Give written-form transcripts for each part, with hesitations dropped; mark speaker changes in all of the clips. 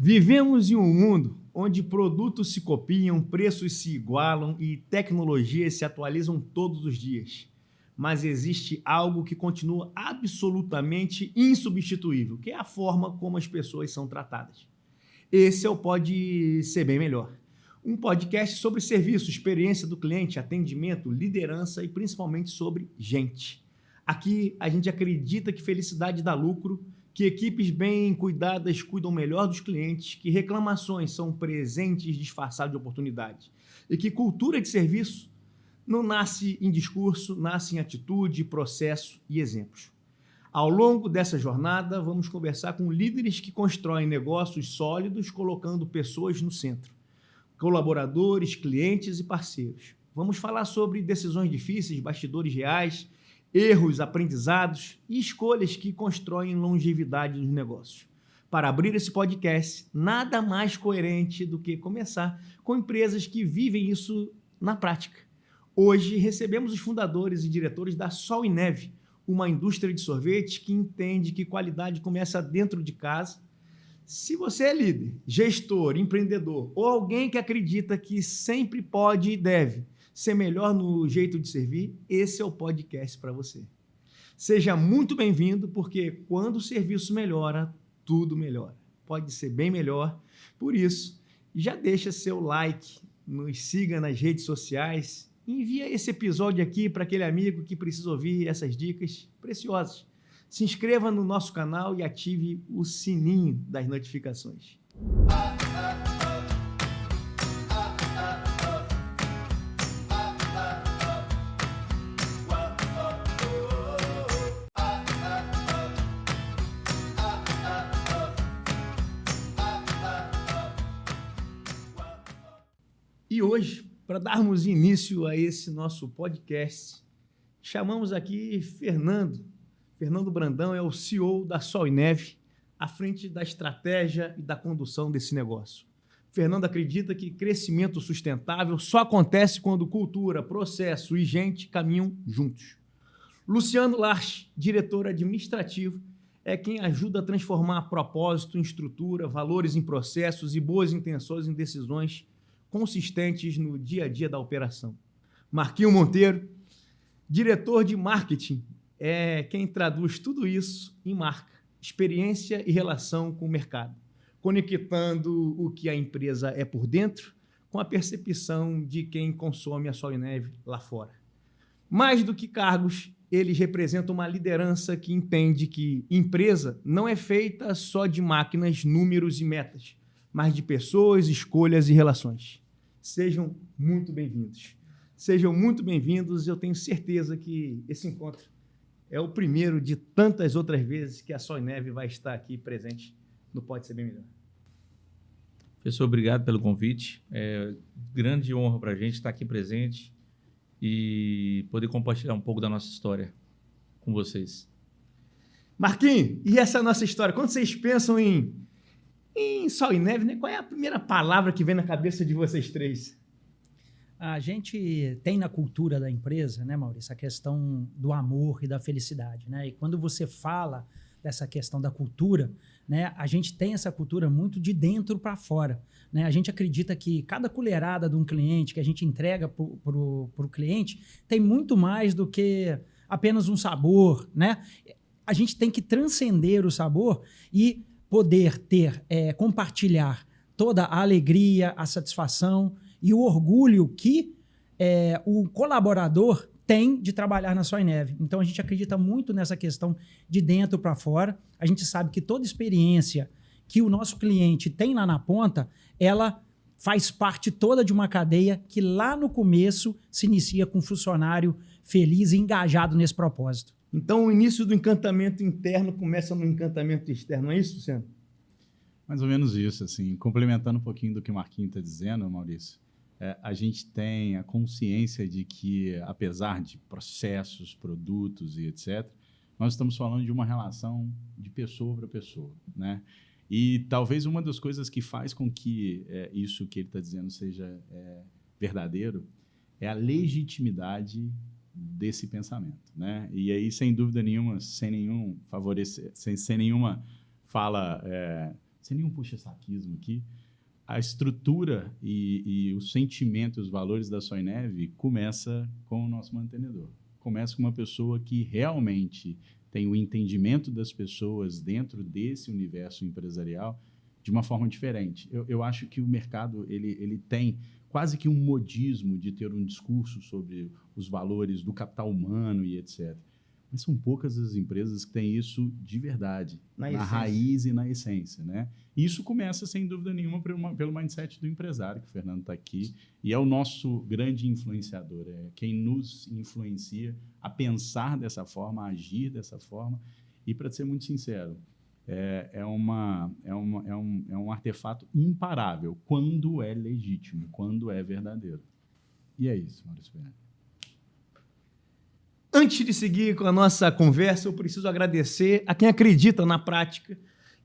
Speaker 1: Vivemos em um mundo onde produtos se copiam, preços se igualam e tecnologias se atualizam todos os dias. Mas existe algo que continua absolutamente insubstituível, que é a forma como as pessoas são tratadas. Esse é o Pode Ser Bem Melhor. Um podcast sobre serviço, experiência do cliente, atendimento, liderança e principalmente sobre gente. Aqui a gente acredita que felicidade dá lucro, que equipes bem cuidadas cuidam melhor dos clientes, que reclamações são presentes disfarçados de oportunidades e que cultura de serviço não nasce em discurso, nasce em atitude, processo e exemplos. Ao longo dessa jornada, vamos conversar com líderes que constroem negócios sólidos, colocando pessoas no centro, colaboradores, clientes e parceiros. Vamos falar sobre decisões difíceis, bastidores reais, erros, aprendizados e escolhas que constroem longevidade nos negócios. Para abrir esse podcast, nada mais coerente do que começar com empresas que vivem isso na prática. Hoje recebemos os fundadores e diretores da Sol e Neve, uma indústria de sorvete que entende que qualidade começa dentro de casa. Se você é líder, gestor, empreendedor ou alguém que acredita que sempre pode e deve ser melhor no jeito de servir, esse é o podcast para você. Seja muito bem-vindo, porque quando o serviço melhora, tudo melhora. Pode ser bem melhor. Por isso, já deixa seu like, nos siga nas redes sociais, envia esse episódio aqui para aquele amigo que precisa ouvir essas dicas preciosas. Se inscreva no nosso canal e ative o sininho das notificações. E hoje, para darmos início a esse nosso podcast, chamamos aqui Fernando Brandão, é o CEO da Sol e Neve, à frente da estratégia e da condução desse negócio. Fernando acredita que crescimento sustentável só acontece quando cultura, processo e gente caminham juntos. Luciano Larch, diretor administrativo, é quem ajuda a transformar propósito em estrutura, valores em processos e boas intenções em decisões consistentes no dia a dia da operação. Marquinho Monteiro, diretor de marketing, é quem traduz tudo isso em marca, experiência e relação com o mercado, conectando o que a empresa é por dentro com a percepção de quem consome a Sol e Neve lá fora. Mais do que cargos, eles representam uma liderança que entende que empresa não é feita só de máquinas, números e metas, mas de pessoas, escolhas e relações. Sejam muito bem-vindos. Sejam muito bem-vindos. Eu tenho certeza que esse encontro é o primeiro de tantas outras vezes que a Sol e Neve vai estar aqui presente no Pode Ser Bem Melhor.
Speaker 2: Professor, obrigado pelo convite. É grande honra para a gente estar aqui presente e poder compartilhar um pouco da nossa história com vocês.
Speaker 1: Marquinhos, e essa nossa história? Quando vocês pensam em Sol e Neve, né? Qual é a primeira palavra que vem na cabeça de vocês três?
Speaker 3: A gente tem na cultura da empresa, né, Maurício, a questão do amor e da felicidade, né? E quando você fala dessa questão da cultura, né, a gente tem essa cultura muito de dentro para fora, né? A gente acredita que cada colherada de um cliente que a gente entrega para o cliente tem muito mais do que apenas um sabor, né? A gente tem que transcender o sabor e poder ter, compartilhar toda a alegria, a satisfação e o orgulho que o colaborador tem de trabalhar na Sol e Neve. Então, a gente acredita muito nessa questão de dentro para fora. A gente sabe que toda experiência que o nosso cliente tem lá na ponta, ela faz parte toda de uma cadeia que lá no começo se inicia com um funcionário feliz e engajado nesse propósito.
Speaker 1: Então, o início do encantamento interno começa no encantamento externo, é isso, Luciano?
Speaker 4: Mais ou menos isso, assim, complementando um pouquinho do que o Marquinhos está dizendo, Maurício, a gente tem a consciência de que, apesar de processos, produtos e etc., nós estamos falando de uma relação de pessoa para pessoa, né? E talvez uma das coisas que faz com que isso que ele está dizendo seja verdadeiro é a legitimidade desse pensamento, né? E aí, sem dúvida nenhuma, sem nenhuma fala sem nenhum puxa-saquismo aqui, a estrutura e o sentimento, os valores da Soinev começa com o nosso mantenedor. Começa com uma pessoa que realmente tem o entendimento das pessoas dentro desse universo empresarial de uma forma diferente. Eu acho que o mercado ele tem quase que um modismo de ter um discurso sobre os valores do capital humano e etc. Mas são poucas as empresas que têm isso de verdade, na raiz e na essência, né? E isso começa, sem dúvida nenhuma, pelo mindset do empresário, que o Fernando está aqui, e é o nosso grande influenciador, é quem nos influencia a pensar dessa forma, a agir dessa forma. E, para ser muito sincero, é um artefato imparável quando é legítimo, quando é verdadeiro. E é isso, Maurício Bernardo.
Speaker 1: Antes de seguir com a nossa conversa, eu preciso agradecer a quem acredita na prática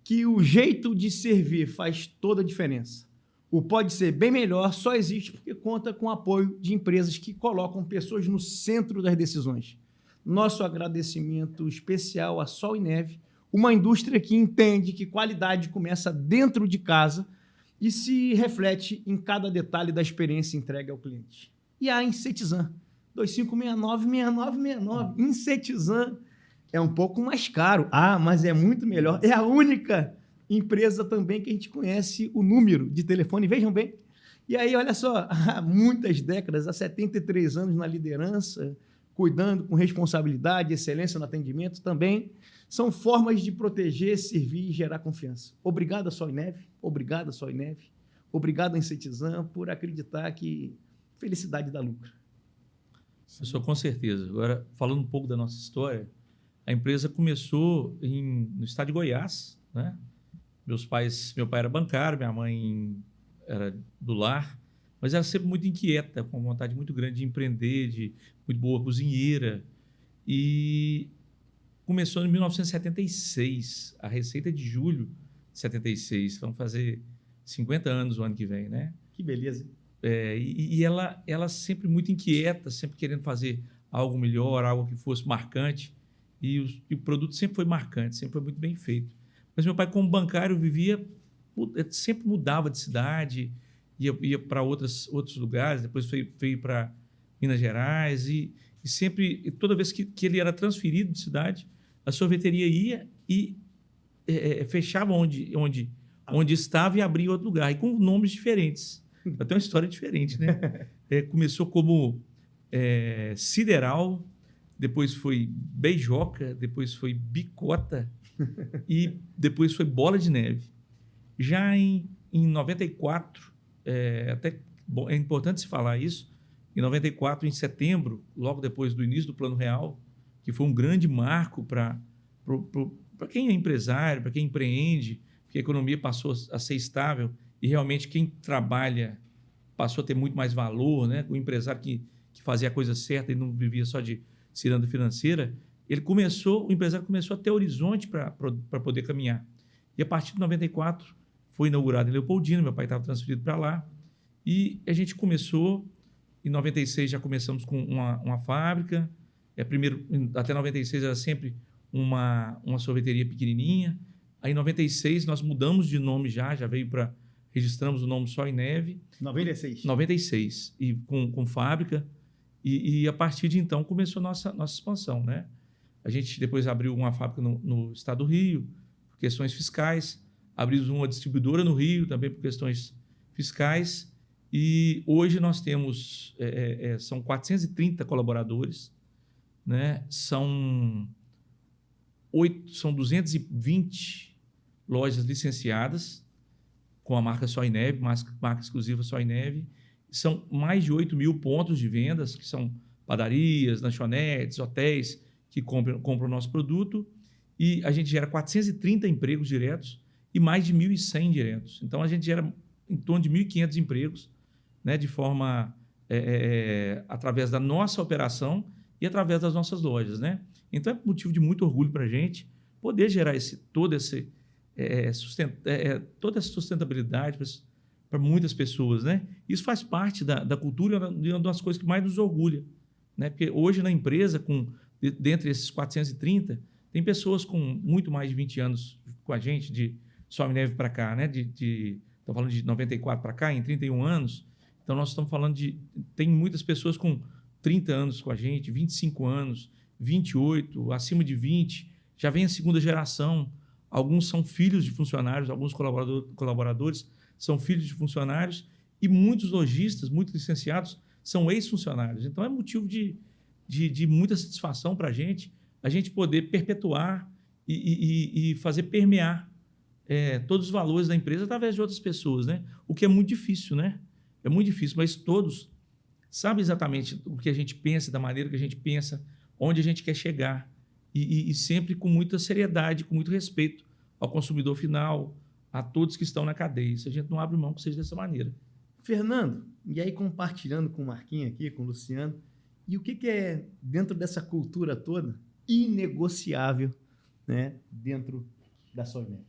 Speaker 1: que o jeito de servir faz toda a diferença. O Pode Ser Bem Melhor só existe porque conta com o apoio de empresas que colocam pessoas no centro das decisões. Nosso agradecimento especial à Sol e Neve, uma indústria que entende que qualidade começa dentro de casa e se reflete em cada detalhe da experiência entregue ao cliente. E a Insetizan, 2569-6969. Insetizan é um pouco mais caro. Mas é muito melhor. É a única empresa também que a gente conhece o número de telefone. Vejam bem. E aí, olha só, há muitas décadas, há 73 anos na liderança, cuidando com responsabilidade, excelência no atendimento também, são formas de proteger, servir e gerar confiança. Obrigado, Sol e Neve. Obrigado, Sol e Neve. Obrigado, Insetizan, por acreditar que felicidade dá lucro.
Speaker 2: Professor, com certeza. Agora, falando um pouco da nossa história, a empresa começou no estado de Goiás, né? Meu pai era bancário, minha mãe era do lar, mas era sempre muito inquieta, com vontade muito grande de empreender, muito boa cozinheira. E começou em 1976, a receita de julho de 76. Vamos fazer 50 anos o ano que vem, né?
Speaker 1: Que beleza.
Speaker 2: E ela sempre muito inquieta, sempre querendo fazer algo melhor, algo que fosse marcante. E o produto sempre foi marcante, sempre foi muito bem feito. Mas meu pai, como bancário, sempre mudava de cidade, ia para outros lugares, depois veio para Minas Gerais, e sempre, toda vez que ele era transferido de cidade, a sorveteria ia e fechava onde estava e abria outro lugar, e com nomes diferentes. Até uma história diferente, né? Começou como Sideral, depois foi Beijoca, depois foi Bicota e depois foi Bola de Neve. Já em 94, bom, é importante se falar isso, em 94, em setembro, logo depois do início do Plano Real, que foi um grande marco para quem é empresário, para quem empreende, porque a economia passou a ser estável e realmente quem trabalha passou a ter muito mais valor, né? O empresário que fazia a coisa certa e não vivia só de ciranda financeira, o empresário começou a ter horizonte para poder caminhar. E a partir de 94 foi inaugurado em Leopoldina, meu pai estava transferido para lá, e a gente começou, em 96 já começamos com uma fábrica, primeiro, até 96 era sempre uma sorveteria pequenininha, aí em 96 nós mudamos de nome já veio para, registramos o nome Sol e Neve. 96, e com fábrica, e a partir de então começou a nossa expansão, né? A gente depois abriu uma fábrica no estado do Rio, por questões fiscais, abrimos uma distribuidora no Rio, também por questões fiscais, e hoje nós temos, são 430 colaboradores, né? São 220 lojas licenciadas com a marca Sol e Neve, marca exclusiva Sol e Neve. São mais de 8 mil pontos de vendas, que são padarias, lanchonetes, hotéis que compram o nosso produto, e a gente gera 430 empregos diretos e mais de 1.100 indiretos. Então, a gente gera em torno de 1.500 empregos, né, de forma através da nossa operação e através das nossas lojas, né? Então, é motivo de muito orgulho para a gente poder gerar toda essa sustentabilidade para muitas pessoas, né? Isso faz parte da cultura e uma das coisas que mais nos orgulha, né? Porque hoje na empresa, dentre esses 430, tem pessoas com muito mais de 20 anos com a gente de Soynev para cá, né? Estou falando de 94 para cá, em 31 anos. Então, nós estamos falando tem muitas pessoas com 30 anos com a gente, 25 anos, 28, acima de 20. Já vem a segunda geração. Alguns são filhos de funcionários, alguns colaboradores são filhos de funcionários e muitos lojistas, muitos licenciados são ex-funcionários. Então, é motivo de muita satisfação para a gente poder perpetuar e fazer permear todos os valores da empresa através de outras pessoas, né? O que é muito difícil, né? É muito difícil, mas todos sabem exatamente o que a gente pensa, da maneira que a gente pensa, onde a gente quer chegar e sempre com muita seriedade, com muito respeito ao consumidor final, a todos que estão na cadeia. Isso a gente não abre mão que seja dessa maneira.
Speaker 1: Fernando, e aí compartilhando com o Marquinhos aqui, com o Luciano, e o que é, dentro dessa cultura toda, inegociável, né, dentro da Soynev?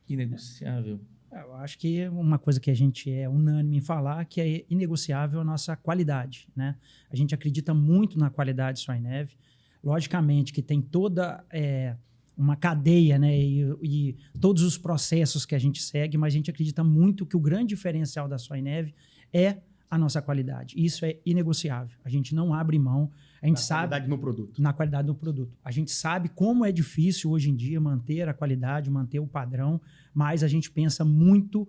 Speaker 2: Inegociável.
Speaker 3: Eu acho que uma coisa que a gente é unânime em falar que é inegociável a nossa qualidade, né? A gente acredita muito na qualidade Soynev. Logicamente que tem toda uma cadeia, né? E todos os processos que a gente segue, mas a gente acredita muito que o grande diferencial da Soynev é a nossa qualidade. Isso é inegociável. A gente não abre mão. A gente sabe
Speaker 1: qualidade no produto.
Speaker 3: Na qualidade do produto. A gente sabe como é difícil hoje em dia manter a qualidade, manter o padrão, mas a gente pensa muito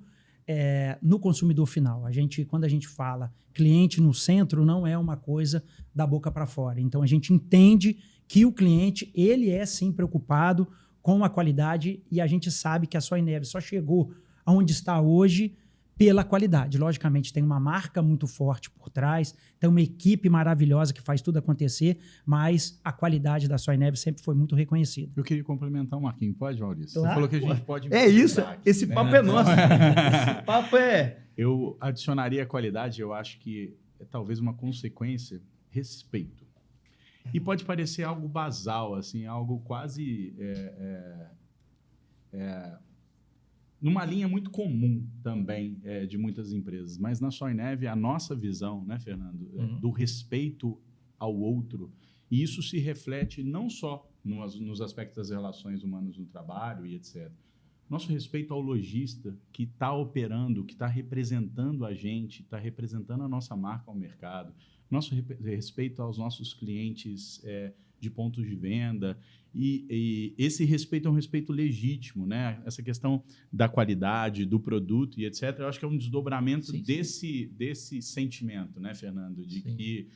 Speaker 3: no consumidor final. Quando a gente fala cliente no centro, não é uma coisa da boca para fora. Então, a gente entende que o cliente, ele é sim preocupado com a qualidade e a gente sabe que a Soynev só chegou aonde está hoje pela qualidade. Logicamente, tem uma marca muito forte por trás, tem uma equipe maravilhosa que faz tudo acontecer, mas a qualidade da Soynev sempre foi muito reconhecida.
Speaker 4: Eu queria complementar o Marquinhos. Pode, Maurício?
Speaker 1: Claro,
Speaker 4: Você falou que a gente pode...
Speaker 1: É isso,
Speaker 4: aqui,
Speaker 1: esse
Speaker 4: né?
Speaker 1: papo é nosso. Esse papo é...
Speaker 4: Eu adicionaria a qualidade, eu acho que é talvez uma consequência, respeito. E pode parecer algo basal, assim, algo quase... numa linha muito comum também de muitas empresas. Mas na Soynev, a nossa visão, né, Fernando, do respeito ao outro, e isso se reflete não só nos aspectos das relações humanas no trabalho e etc. Nosso respeito ao lojista que está operando, que está representando a gente, está representando a nossa marca ao mercado. Nosso respeito aos nossos clientes de pontos de venda. E esse respeito é um respeito legítimo, né? Essa questão da qualidade, do produto e etc. Eu acho que é um desdobramento desse sentimento, né, Fernando? De que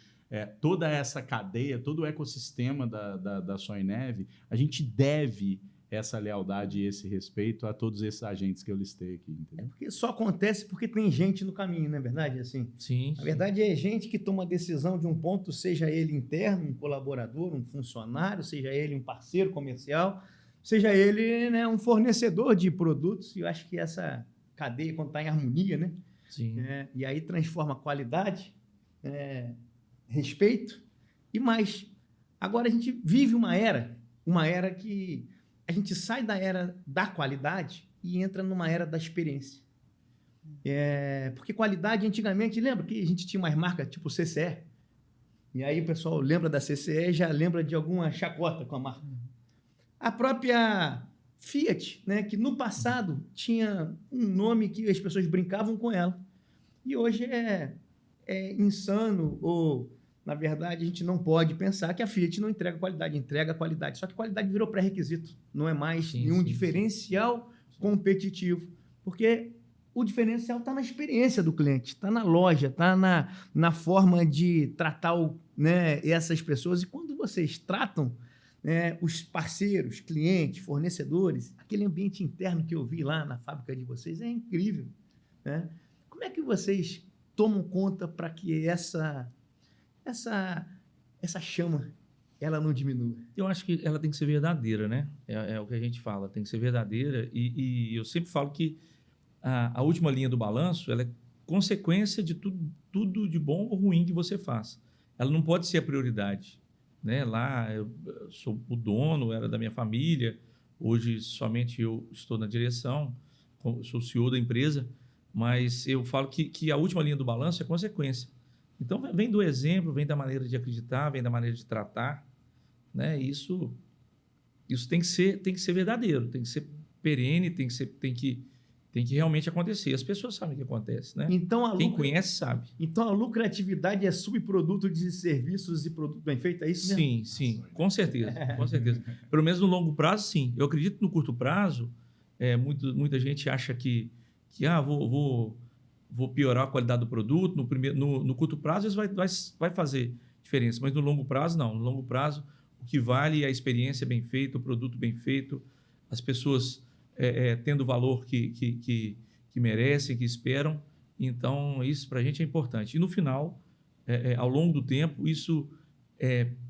Speaker 4: toda essa cadeia, todo o ecossistema da Soynev, a gente deve essa lealdade e esse respeito a todos esses agentes que eu listei aqui. Entendeu?
Speaker 1: Porque só acontece porque tem gente no caminho, não é verdade? Assim,
Speaker 2: sim.
Speaker 1: A verdade é gente que toma a decisão de um ponto, seja ele interno, um colaborador, um funcionário, seja ele um parceiro comercial, seja ele, né, um fornecedor de produtos. E eu acho que essa cadeia, quando está em harmonia, né?
Speaker 2: Sim.
Speaker 1: E aí transforma qualidade, respeito e mais. Agora a gente vive uma era que a gente sai da era da qualidade e entra numa era da experiência. Porque qualidade, antigamente, lembra que a gente tinha umas marcas tipo CCE? E aí o pessoal lembra da CCE e já lembra de alguma chacota com a marca. A própria Fiat, né, que no passado tinha um nome que as pessoas brincavam com ela. E hoje é insano, ou, na verdade, a gente não pode pensar que a Fiat não entrega qualidade, entrega qualidade. Só que qualidade virou pré-requisito, não é mais nenhum diferencial competitivo. Porque o diferencial está na experiência do cliente, está na loja, está na forma de tratar essas pessoas. E quando vocês tratam os parceiros, clientes, fornecedores, aquele ambiente interno que eu vi lá na fábrica de vocês é incrível, né? Como é que vocês tomam conta para que essa chama ela não diminua?
Speaker 2: Eu acho que ela tem que ser verdadeira, né? É o que a gente fala, tem que ser verdadeira. E eu sempre falo que a última linha do balanço ela é consequência de tudo de bom ou ruim que você faz. Ela não pode ser a prioridade, né? Lá eu sou o dono, era da minha família, hoje somente eu estou na direção, sou o CEO da empresa, mas eu falo que a última linha do balanço é consequência. Então, vem do exemplo, vem da maneira de acreditar, vem da maneira de tratar, né? Isso tem que ser verdadeiro, tem que ser perene, tem que realmente acontecer. As pessoas sabem o que acontece, né?
Speaker 1: Então,
Speaker 2: Quem conhece sabe.
Speaker 1: Então, a lucratividade é subproduto de serviços e produto bem feito, é isso mesmo?
Speaker 2: Sim, com certeza, com certeza. Pelo menos no longo prazo, sim. Eu acredito que no curto prazo, muita gente acha que vou piorar a qualidade do produto. No curto prazo, isso vai fazer diferença, mas no longo prazo, não. No longo prazo, o que vale é a experiência bem feita, o produto bem feito, as pessoas tendo o valor que merecem, que esperam. Então, isso para a gente é importante. E no final, ao longo do tempo, isso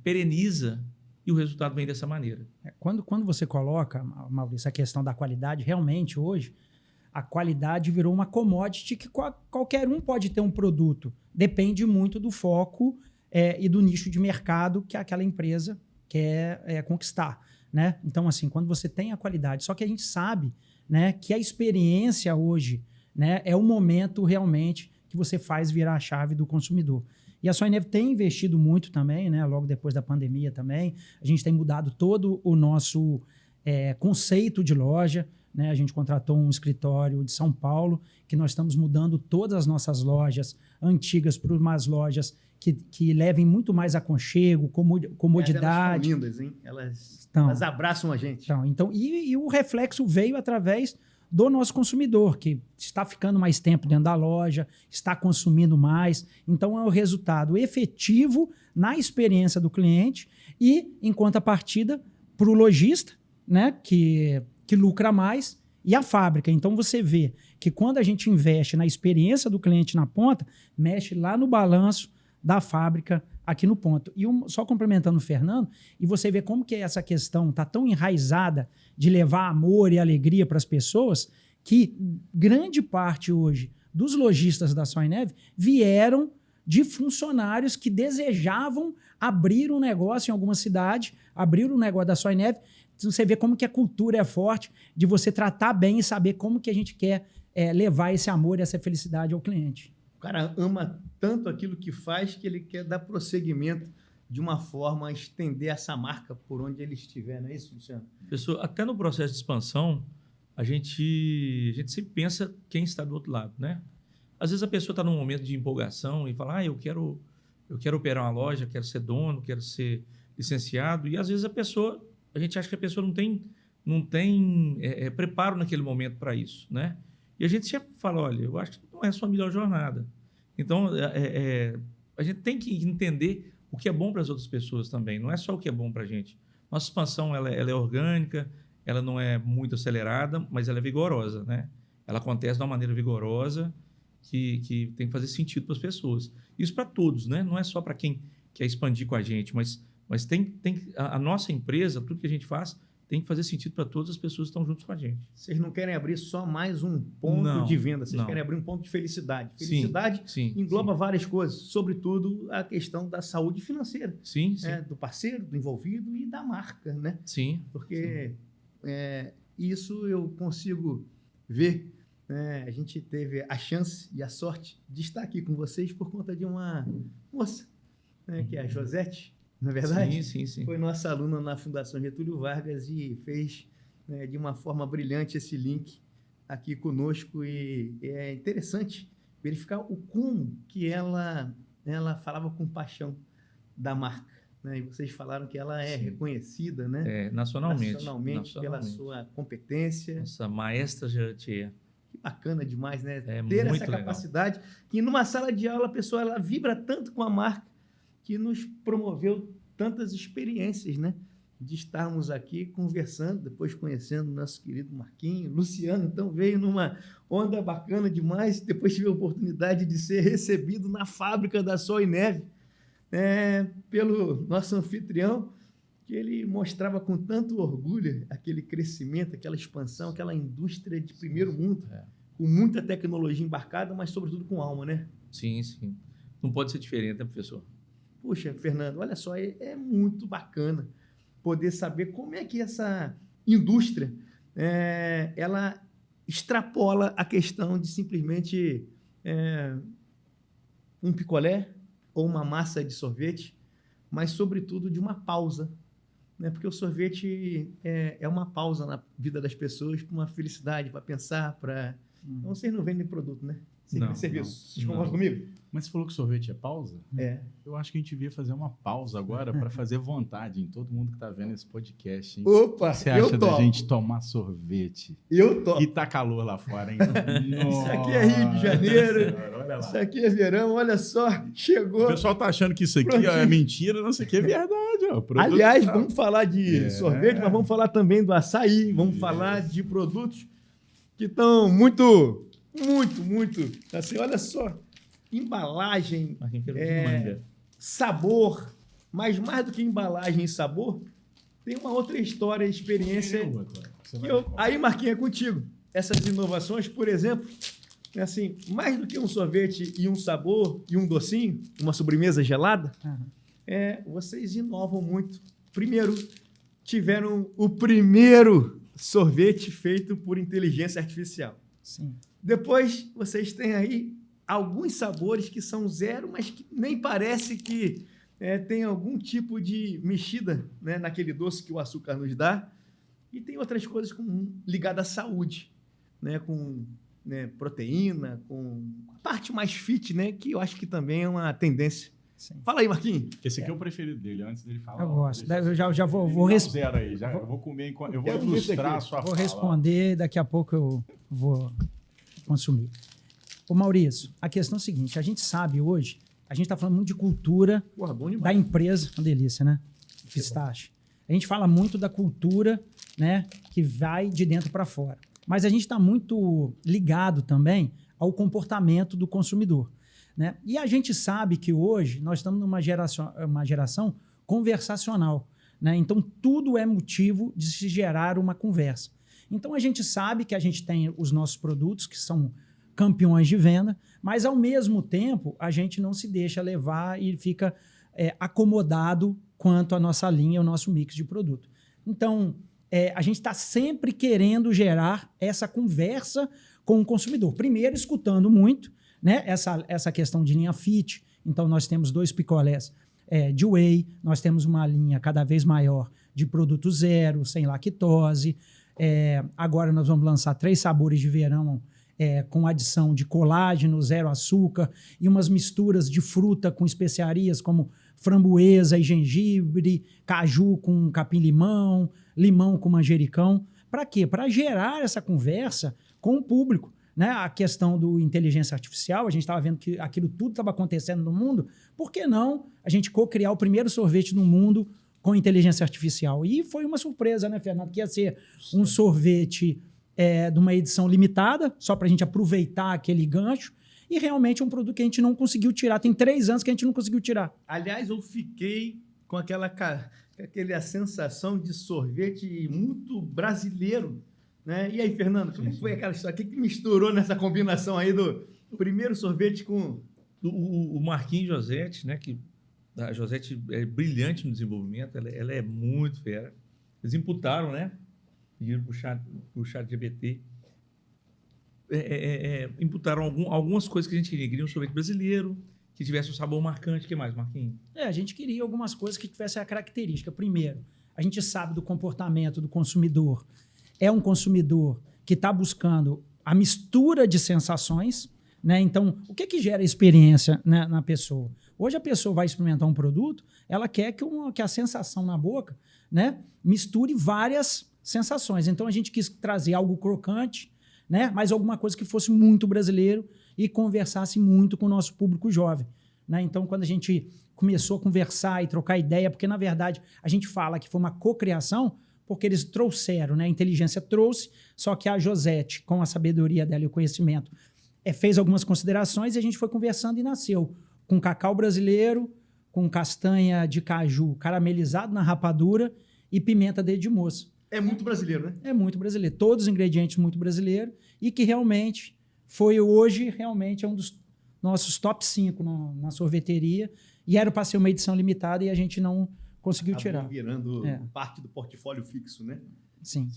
Speaker 2: pereniza e o resultado vem dessa maneira.
Speaker 3: Quando você coloca, Maurício, a questão da qualidade, realmente hoje, a qualidade virou uma commodity que qualquer um pode ter um produto. Depende muito do foco e do nicho de mercado que aquela empresa quer conquistar, né? Então, assim, quando você tem a qualidade, só que a gente sabe, né, que a experiência hoje, né, é o momento realmente que você faz virar a chave do consumidor. E a Soinev tem investido muito também, né, logo depois da pandemia também. A gente tem mudado todo o nosso conceito de loja, né? A gente contratou um escritório de São Paulo, que nós estamos mudando todas as nossas lojas antigas para umas lojas que levem muito mais aconchego, comodidade.
Speaker 1: Elas são lindas, hein? Elas abraçam a gente.
Speaker 3: Então, e o reflexo veio através do nosso consumidor, que está ficando mais tempo dentro da loja, está consumindo mais. Então, é o resultado efetivo na experiência do cliente e, em contrapartida, para o lojista, né, que lucra mais, e a fábrica. Então, você vê que quando a gente investe na experiência do cliente na ponta, mexe lá no balanço da fábrica aqui no ponto. E só complementando o Fernando, e você vê como que essa questão está tão enraizada de levar amor e alegria para as pessoas, que grande parte hoje dos lojistas da Soinev vieram de funcionários que desejavam abrir um negócio em alguma cidade, abrir um negócio da Soinev. Você vê como que a cultura é forte de você tratar bem e saber como que a gente quer levar esse amor e essa felicidade ao cliente.
Speaker 1: O cara ama tanto aquilo que faz que ele quer dar prosseguimento de uma forma a estender essa marca por onde ele estiver, não é isso, Luciano?
Speaker 2: Pessoal, até no processo de expansão, a gente sempre pensa quem está do outro lado, né? Às vezes a pessoa está num momento de empolgação e fala, eu quero operar uma loja, quero ser dono, quero ser licenciado, e às vezes a gente acha que a pessoa não tem preparo naquele momento para isso, né? E a gente sempre fala, olha, eu acho que não é a sua melhor jornada. Então, a gente tem que entender o que é bom para as outras pessoas também, não é só o que é bom para a gente. Nossa expansão ela é orgânica, ela não é muito acelerada, mas ela é vigorosa, né? Ela acontece de uma maneira vigorosa que tem que fazer sentido para as pessoas. Isso para todos, né? Não é só para quem quer expandir com a gente, mas a nossa empresa, tudo que a gente faz, tem que fazer sentido para todas as pessoas que estão juntos com a gente.
Speaker 1: Vocês não querem abrir só mais um ponto de venda, vocês querem abrir um ponto de felicidade. Felicidade engloba várias coisas, sobretudo a questão da saúde financeira.
Speaker 2: Sim.
Speaker 1: Do parceiro, do envolvido e da marca, né?
Speaker 2: Sim.
Speaker 1: Porque isso eu consigo ver. A gente teve a chance e a sorte de estar aqui com vocês por conta de uma moça, que é a Josete. Na verdade,
Speaker 2: sim.
Speaker 1: Foi nossa aluna na Fundação Getúlio Vargas e fez de uma forma brilhante esse link aqui conosco. E é interessante verificar o como que ela falava com paixão da marca. Né? E vocês falaram que ela é reconhecida, né? Nacionalmente pela sua competência.
Speaker 2: Nossa maestra Jaratier.
Speaker 1: Que bacana demais, né?
Speaker 2: Ter
Speaker 1: essa capacidade legal. Que numa sala de aula a pessoa ela vibra tanto com a marca que nos promoveu tantas experiências, né? De estarmos aqui conversando, depois conhecendo o nosso querido Marquinho. Luciano, então, veio numa onda bacana demais, depois tive a oportunidade de ser recebido na fábrica da Soinev, pelo nosso anfitrião, que ele mostrava com tanto orgulho aquele crescimento, aquela expansão, aquela indústria de primeiro mundo, com muita tecnologia embarcada, mas sobretudo com alma, né?
Speaker 2: Sim. Não pode ser diferente, né, professor?
Speaker 1: Puxa, Fernando, olha só, é muito bacana poder saber como é que essa indústria ela extrapola a questão de simplesmente um picolé ou uma massa de sorvete, mas, sobretudo, de uma pausa, né? Porque o sorvete é uma pausa na vida das pessoas, para uma felicidade, para pensar, para... Então, vocês não vendem produto, né? Vocês vendem serviço. Vocês concordam comigo?
Speaker 4: Mas você falou que sorvete é pausa?
Speaker 1: É.
Speaker 4: Eu acho que a gente devia fazer uma pausa agora para fazer vontade em todo mundo que está vendo esse podcast. Hein?
Speaker 1: Opa,
Speaker 4: O que você acha da gente tomar sorvete?
Speaker 1: Eu topo.
Speaker 4: E tá calor lá fora, hein?
Speaker 1: Isso aqui é Rio de Janeiro.
Speaker 4: Olha lá.
Speaker 1: Isso aqui é verão, olha só, chegou.
Speaker 4: O pessoal tá achando que isso aqui ó, é mentira, não, isso aqui é verdade. Ó,
Speaker 1: Aliás, vamos falar de sorvete, mas vamos falar também do açaí, vamos falar de produtos que estão muito, assim, olha só, embalagem, sabor, mas mais do que embalagem e sabor, tem uma outra história, experiência. Aí, Marquinhos, é contigo. Essas inovações, por exemplo, assim, mais do que um sorvete e um sabor e um docinho, uma sobremesa gelada, vocês inovam muito. Primeiro, tiveram o primeiro sorvete feito por inteligência artificial.
Speaker 3: Sim.
Speaker 1: Depois, vocês têm aí alguns sabores que são zero, mas que nem parece que tem algum tipo de mexida, né, naquele doce que o açúcar nos dá. E tem outras coisas ligadas à saúde, né, com proteína, com a parte mais fit, né, que eu acho que também é uma tendência.
Speaker 3: Sim.
Speaker 1: Fala aí, Marquinhos.
Speaker 4: Esse aqui é o preferido dele, antes dele falar.
Speaker 3: Eu gosto. Eu já vou responder.
Speaker 4: Zero aí, eu vou comer enquanto. Eu vou ilustrar a sua
Speaker 3: Vou
Speaker 4: fala.
Speaker 3: responder, daqui a pouco eu vou consumir. Ô Maurício, a questão é a seguinte, a gente sabe hoje, a gente está falando muito de cultura da empresa, uma delícia, né? Pistache. A gente fala muito da cultura, né, que vai de dentro para fora. Mas a gente está muito ligado também ao comportamento do consumidor, né? E a gente sabe que hoje nós estamos numa geração conversacional, né? Então, tudo é motivo de se gerar uma conversa. Então, a gente sabe que a gente tem os nossos produtos, que são campeões de venda, mas, ao mesmo tempo, a gente não se deixa levar e fica acomodado quanto à nossa linha, o nosso mix de produto. Então, a gente está sempre querendo gerar essa conversa com o consumidor. Primeiro, escutando muito, né, essa questão de linha fit. Então, nós temos 2 picolés de whey, nós temos uma linha cada vez maior de produto zero, sem lactose. Agora nós vamos lançar 3 sabores de verão com adição de colágeno, zero açúcar e umas misturas de fruta com especiarias como framboesa e gengibre, caju com capim-limão, limão com manjericão. Para quê? Para gerar essa conversa com o público. Né? A questão do inteligência artificial, a gente estava vendo que aquilo tudo estava acontecendo no mundo, por que não a gente co-criar o primeiro sorvete no mundo com inteligência artificial? E foi uma surpresa, né, Fernando? Que ia ser um sorvete de uma edição limitada, só para a gente aproveitar aquele gancho, e realmente um produto que a gente não conseguiu tirar. Tem 3 anos que a gente não conseguiu tirar.
Speaker 1: Aliás, eu fiquei com aquela sensação de sorvete muito brasileiro, né? E aí, Fernando, como foi aquela história? O que misturou nessa combinação aí do primeiro sorvete com...
Speaker 2: O Marquinhos Josete, né? Que a Josete é brilhante no desenvolvimento, ela é muito fera. Eles imputaram, né? Pediram para o chat GPT. Imputaram algumas coisas que a gente queria. Queria um sorvete brasileiro, que tivesse um sabor marcante. O que mais, Marquinhos?
Speaker 3: A gente queria algumas coisas que tivessem a característica. Primeiro, a gente sabe do comportamento do consumidor. É um consumidor que está buscando a mistura de sensações, né? Então, o que gera experiência, né, na pessoa? Hoje a pessoa vai experimentar um produto, ela quer que a sensação na boca, né, misture várias sensações. Então, a gente quis trazer algo crocante, né, mas alguma coisa que fosse muito brasileiro e conversasse muito com o nosso público jovem. Né? Então, quando a gente começou a conversar e trocar ideia, porque, na verdade, a gente fala que foi uma cocriação, porque eles trouxeram, né? A inteligência trouxe, só que a Josete, com a sabedoria dela e o conhecimento, fez algumas considerações e a gente foi conversando e nasceu com cacau brasileiro, com castanha de caju caramelizado na rapadura e pimenta dedo de moça.
Speaker 1: É muito brasileiro, né?
Speaker 3: É muito brasileiro. Todos os ingredientes muito brasileiros e que realmente realmente é um dos nossos top 5 na sorveteria e era para ser uma edição limitada e a gente não conseguiu tirar.
Speaker 1: Virando parte do portfólio fixo, né?
Speaker 3: Sim.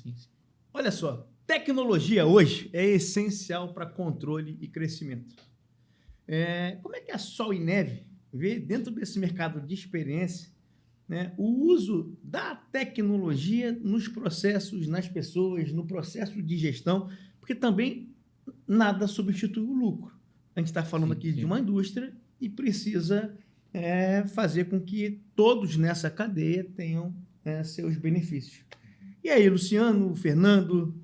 Speaker 1: Olha só, tecnologia hoje é essencial para controle e crescimento. Como é que a Sol e Neve vê dentro desse mercado de experiência né, o uso da tecnologia nos processos, nas pessoas, no processo de gestão, porque também nada substitui o lucro. A gente está falando aqui de uma indústria e precisa fazer com que todos nessa cadeia tenham seus benefícios. E aí, Luciano, Fernando,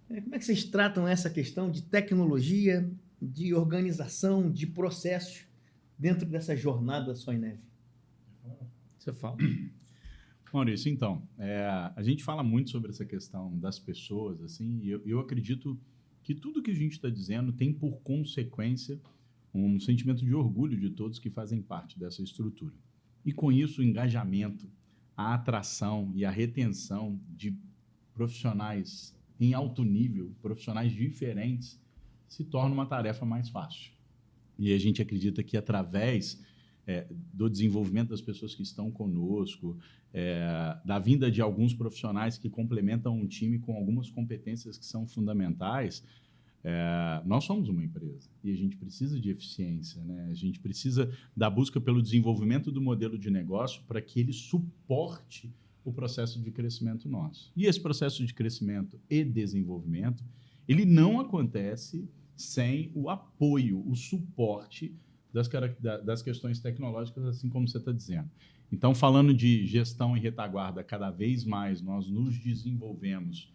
Speaker 1: como é que vocês tratam essa questão de tecnologia, de organização, de processos dentro dessa jornada Só em Neve?
Speaker 2: Você fala.
Speaker 4: Maurício, então, a gente fala muito sobre essa questão das pessoas, assim, e eu acredito que tudo que a gente está dizendo tem por consequência um sentimento de orgulho de todos que fazem parte dessa estrutura. E com isso, o engajamento, a atração e a retenção de profissionais em alto nível, profissionais diferentes, se torna uma tarefa mais fácil. E a gente acredita que através do desenvolvimento das pessoas que estão conosco, da vinda de alguns profissionais que complementam um time com algumas competências que são fundamentais, nós somos uma empresa e a gente precisa de eficiência, né? A gente precisa da busca pelo desenvolvimento do modelo de negócio para que ele suporte o processo de crescimento nosso. E esse processo de crescimento e desenvolvimento, ele não acontece sem o apoio, o suporte das questões tecnológicas, assim como você está dizendo. Então, falando de gestão e retaguarda, cada vez mais nós nos desenvolvemos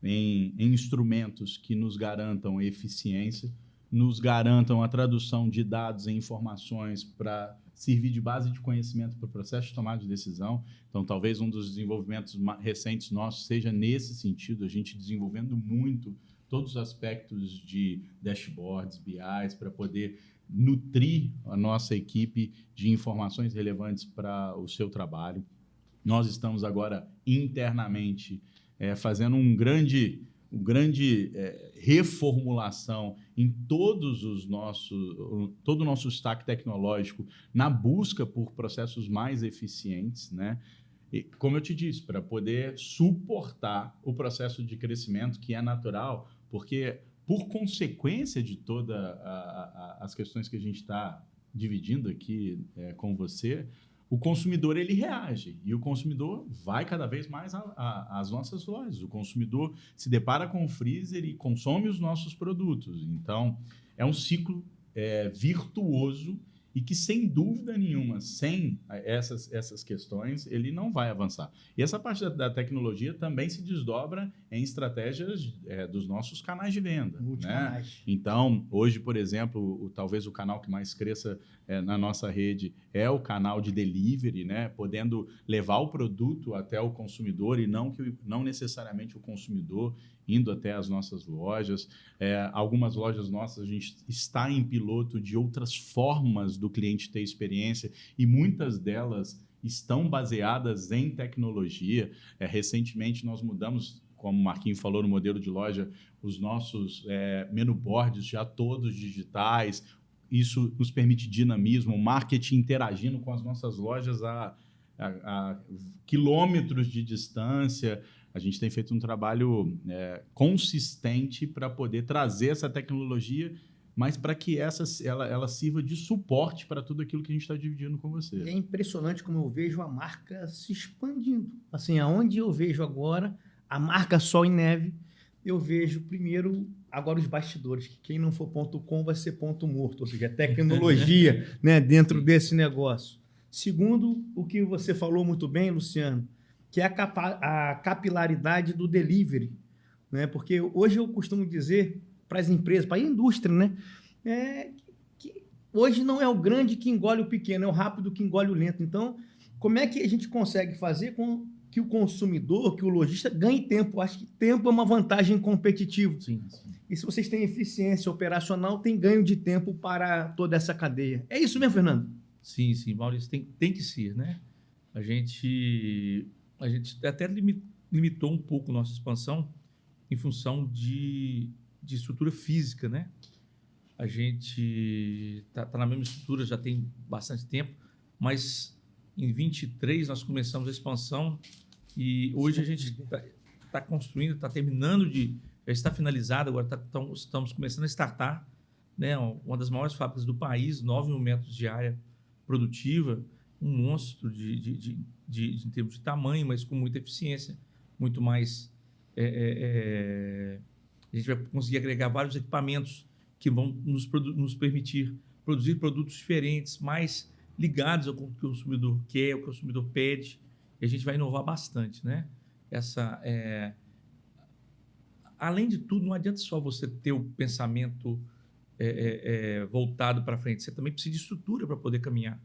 Speaker 4: em instrumentos que nos garantam eficiência, nos garantam a tradução de dados em informações para servir de base de conhecimento para o processo de tomada de decisão. Então, talvez um dos desenvolvimentos recentes nossos seja nesse sentido, a gente desenvolvendo muito todos os aspectos de dashboards, BIs, para poder nutrir a nossa equipe de informações relevantes para o seu trabalho. Nós estamos agora internamente fazendo grande reformulação em todo o nosso stack tecnológico na busca por processos mais eficientes, né? E, como eu te disse, para poder suportar o processo de crescimento que é natural, porque por consequência de todas as questões que a gente está dividindo aqui com você, o consumidor ele reage e o consumidor vai cada vez mais às nossas lojas. O consumidor se depara com o freezer e consome os nossos produtos. Então, é um ciclo virtuoso e que, sem dúvida nenhuma, sem essas questões, ele não vai avançar. E essa parte da tecnologia também se desdobra em estratégias dos nossos canais de venda. Né? Então, hoje, por exemplo, talvez o canal que mais cresça na nossa rede é o canal de delivery, né? Podendo levar o produto até o consumidor e não necessariamente o consumidor indo até as nossas lojas. Algumas lojas nossas a gente está em piloto de outras formas do cliente ter experiência e muitas delas estão baseadas em tecnologia. Recentemente nós mudamos, como o Marquinhos falou, no modelo de loja, os nossos menu boards já todos digitais. Isso nos permite dinamismo, marketing interagindo com as nossas lojas a quilômetros de distância. A gente tem feito um trabalho consistente para poder trazer essa tecnologia, mas para que ela sirva de suporte para tudo aquilo que a gente está dividindo com você.
Speaker 1: É impressionante como eu vejo a marca se expandindo. Assim, aonde eu vejo agora a marca Sol em Neve, eu vejo primeiro agora os bastidores, que quem não for .com vai ser ponto morto, ou seja, tecnologia né, dentro desse negócio. Segundo, o que você falou muito bem, Luciano, que é a capilaridade do delivery. Né? Porque hoje eu costumo dizer para as empresas, para a indústria, né? Que hoje não é o grande que engole o pequeno, é o rápido que engole o lento. Então, como é que a gente consegue fazer com que o consumidor, que o lojista ganhe tempo? Acho que tempo é uma vantagem competitiva.
Speaker 2: Sim, sim.
Speaker 1: E se vocês têm eficiência operacional, tem ganho de tempo para toda essa cadeia. É isso mesmo, Fernando?
Speaker 2: Sim, Maurício, tem que ser, né? A gente até limitou um pouco nossa expansão em função de estrutura física, né? A gente tá na mesma estrutura já tem bastante tempo, mas em 23 nós começamos a expansão e hoje a gente está construindo, está terminando já está finalizado, agora estamos começando a startar, né? Uma das maiores fábricas do país, 9 mil metros de área produtiva, um monstro em termos de tamanho, mas com muita eficiência, muito mais... a gente vai conseguir agregar vários equipamentos que vão nos permitir produzir produtos diferentes, mais ligados ao que o consumidor quer, ao que o consumidor pede, e a gente vai inovar bastante, né? Além de tudo, não adianta só você ter o pensamento voltado para frente, você também precisa de estrutura para poder caminhar,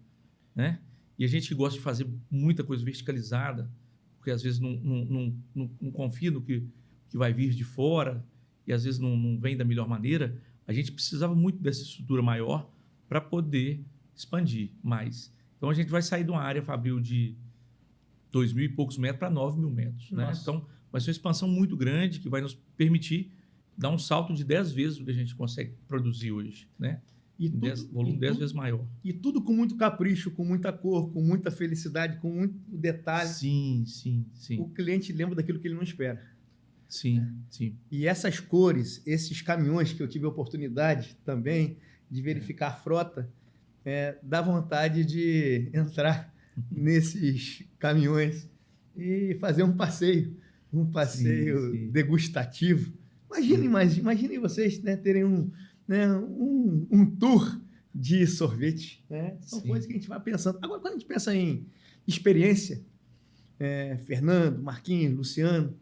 Speaker 2: né? E a gente gosta de fazer muita coisa verticalizada, porque às vezes não confia no que vai vir de fora e às vezes não vem da melhor maneira. A gente precisava muito dessa estrutura maior para poder expandir mais. Então, a gente vai sair de uma área, Fabril, de 2.000 e poucos metros para 9.000 metros. Né? Então, vai ser uma expansão muito grande que vai nos permitir dar um salto de 10 vezes o que a gente consegue produzir hoje. Né? Volume 10 vezes maior.
Speaker 1: E tudo com muito capricho, com muita cor, com muita felicidade, com muito detalhe.
Speaker 2: Sim.
Speaker 1: O cliente lembra daquilo que ele não espera.
Speaker 2: Sim.
Speaker 1: E essas cores, esses caminhões que eu tive a oportunidade também de verificar a frota, dá vontade de entrar nesses caminhões e fazer um passeio
Speaker 2: Sim.
Speaker 1: degustativo. Imaginem vocês, né, terem um tour de sorvete. Né? São coisas que a gente vai pensando. Agora, quando a gente pensa em experiência, Fernando, Marquinhos, Luciano,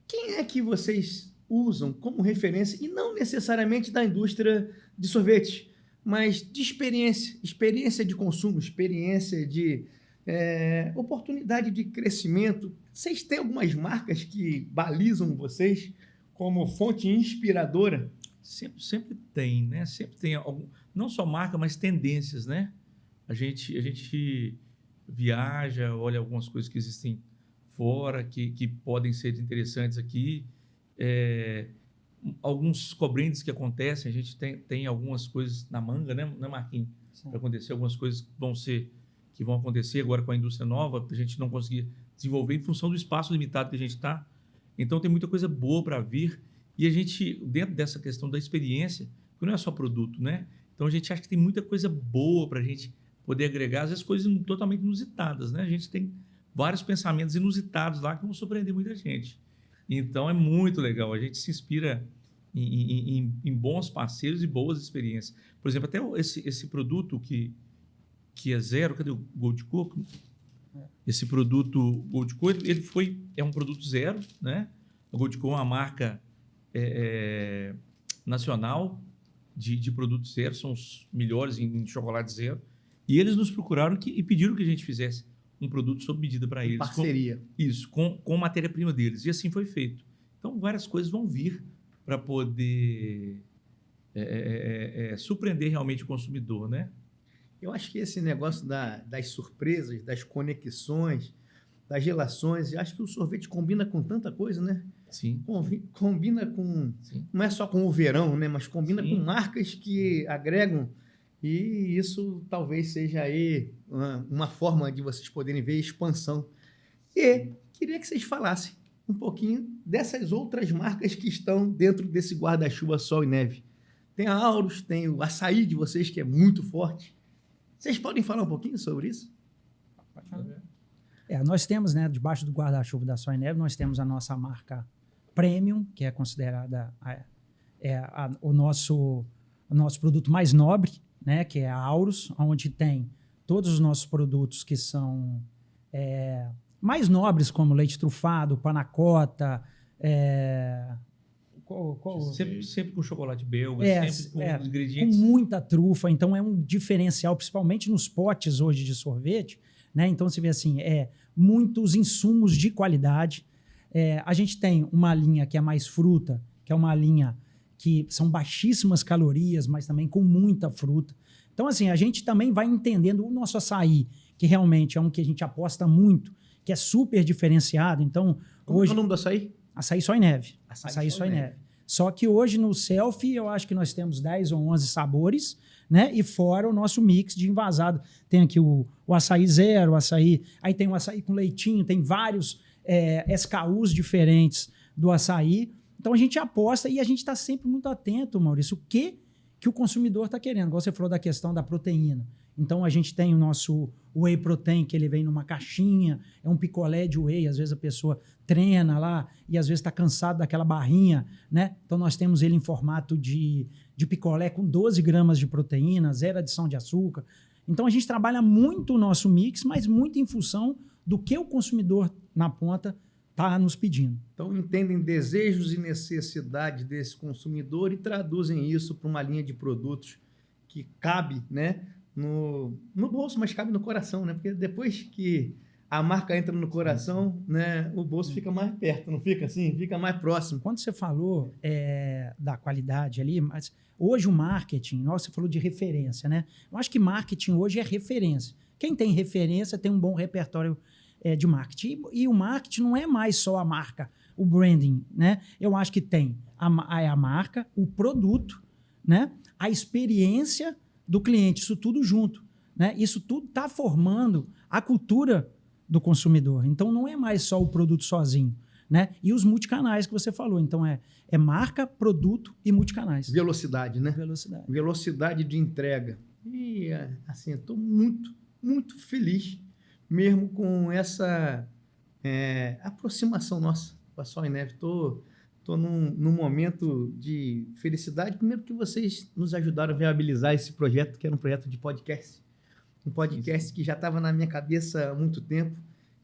Speaker 1: quem é que vocês usam como referência, e não necessariamente da indústria de sorvete, mas de experiência de consumo, experiência de oportunidade de crescimento? Vocês têm algumas marcas que balizam vocês como fonte inspiradora?
Speaker 2: Sempre tem, né? Sempre tem não só marca, mas tendências, né? A gente viaja, olha algumas coisas que existem fora, que podem ser interessantes aqui. Alguns co-brands que acontecem, a gente tem algumas coisas na manga, né Marquinhos? Para acontecer, algumas coisas que vão acontecer agora com a indústria nova, que a gente não conseguia desenvolver em função do espaço limitado que a gente está. Então, tem muita coisa boa para vir. E a gente, dentro dessa questão da experiência, que não é só produto, né? Então, a gente acha que tem muita coisa boa para a gente poder agregar, às vezes coisas totalmente inusitadas, né? A gente tem vários pensamentos inusitados lá que vão surpreender muita gente. Então, é muito legal. A gente se inspira em bons parceiros e boas experiências. Por exemplo, até esse produto que é zero, cadê o Gold Coco? Esse produto Gold Coco, é um produto zero, né? A Gold Coco é uma marca nacional de produtos zero, são os melhores em chocolate zero. E eles nos procuraram e pediram que a gente fizesse um produto sob medida para eles.
Speaker 1: Parceria.
Speaker 2: Com matéria-prima deles. E assim foi feito. Então, várias coisas vão vir para poder surpreender realmente o consumidor, né?
Speaker 1: Eu acho que esse negócio das surpresas, das conexões, das relações, eu acho que o sorvete combina com tanta coisa, né?
Speaker 2: Sim.
Speaker 1: Combina com...
Speaker 2: Sim.
Speaker 1: Não é só com o verão, né? Mas combina
Speaker 2: Sim.
Speaker 1: com marcas que agregam. E isso talvez seja aí uma forma de vocês poderem ver expansão. E queria que vocês falassem um pouquinho dessas outras marcas que estão dentro desse guarda-chuva Sol e Neve. Tem a Aurus, tem o açaí de vocês, que é muito forte. Vocês podem falar um pouquinho sobre isso?
Speaker 3: Nós temos, né, debaixo do guarda-chuva da Sol e Neve, nós temos a nossa marca Premium, que é considerada o nosso produto mais nobre, né, que é a Aurus, onde tem todos os nossos produtos que são mais nobres, como leite trufado, panacota,
Speaker 2: sempre com chocolate belga, sempre com ingredientes.
Speaker 3: Com muita trufa, então é um diferencial, principalmente nos potes hoje de sorvete, né? Então você vê assim, muitos insumos de qualidade. A gente tem uma linha que é mais fruta, que é uma linha que são baixíssimas calorias, mas também com muita fruta. Então, assim, a gente também vai entendendo o nosso açaí, que realmente é um que a gente aposta muito, que é super diferenciado. Então,
Speaker 1: Como é o nome do açaí?
Speaker 3: Açaí Sol e Neve.
Speaker 1: Açaí Sol e Neve.
Speaker 3: Só que hoje no Selfie eu acho que nós temos 10 ou 11 sabores, né? E fora o nosso mix de envasado. Tem aqui o açaí zero, o açaí... Aí tem o açaí com leitinho, tem vários SKUs diferentes do açaí. Então a gente aposta e a gente está sempre muito atento, Maurício, o que o consumidor está querendo. Igual você falou da questão da proteína. Então, a gente tem o nosso whey protein, que ele vem numa caixinha, é um picolé de whey, às vezes a pessoa treina lá e às vezes está cansado daquela barrinha, né? Então, nós temos ele em formato de picolé com 12 gramas de proteína, 0 adição de açúcar. Então, a gente trabalha muito o nosso mix, mas muito em função do que o consumidor na ponta está nos pedindo.
Speaker 1: Então, entendem desejos e necessidades desse consumidor e traduzem isso para uma linha de produtos que cabe, né, no bolso, mas cabe no coração, né? Porque depois que a marca entra no coração, né, o bolso fica mais perto, não fica assim? Fica mais próximo.
Speaker 3: Quando você falou da qualidade ali, mas hoje o marketing, você falou de referência, né? Eu acho que marketing hoje é referência. Quem tem referência tem um bom repertório de marketing. E o marketing não é mais só a marca, o branding, né? Eu acho que tem a marca, o produto, né? A experiência do cliente, isso tudo junto, né? Isso tudo está formando a cultura do consumidor. Então, não é mais só o produto sozinho, né? E os multicanais que você falou. Então, é marca, produto e multicanais.
Speaker 1: Velocidade, né?
Speaker 3: Velocidade.
Speaker 1: Velocidade de entrega. E, assim, estou muito, muito feliz mesmo com essa aproximação nossa com a Soy Neve. Estou num momento de felicidade. Primeiro que vocês nos ajudaram a viabilizar esse projeto, que era um projeto de podcast. Um podcast que já estava na minha cabeça há muito tempo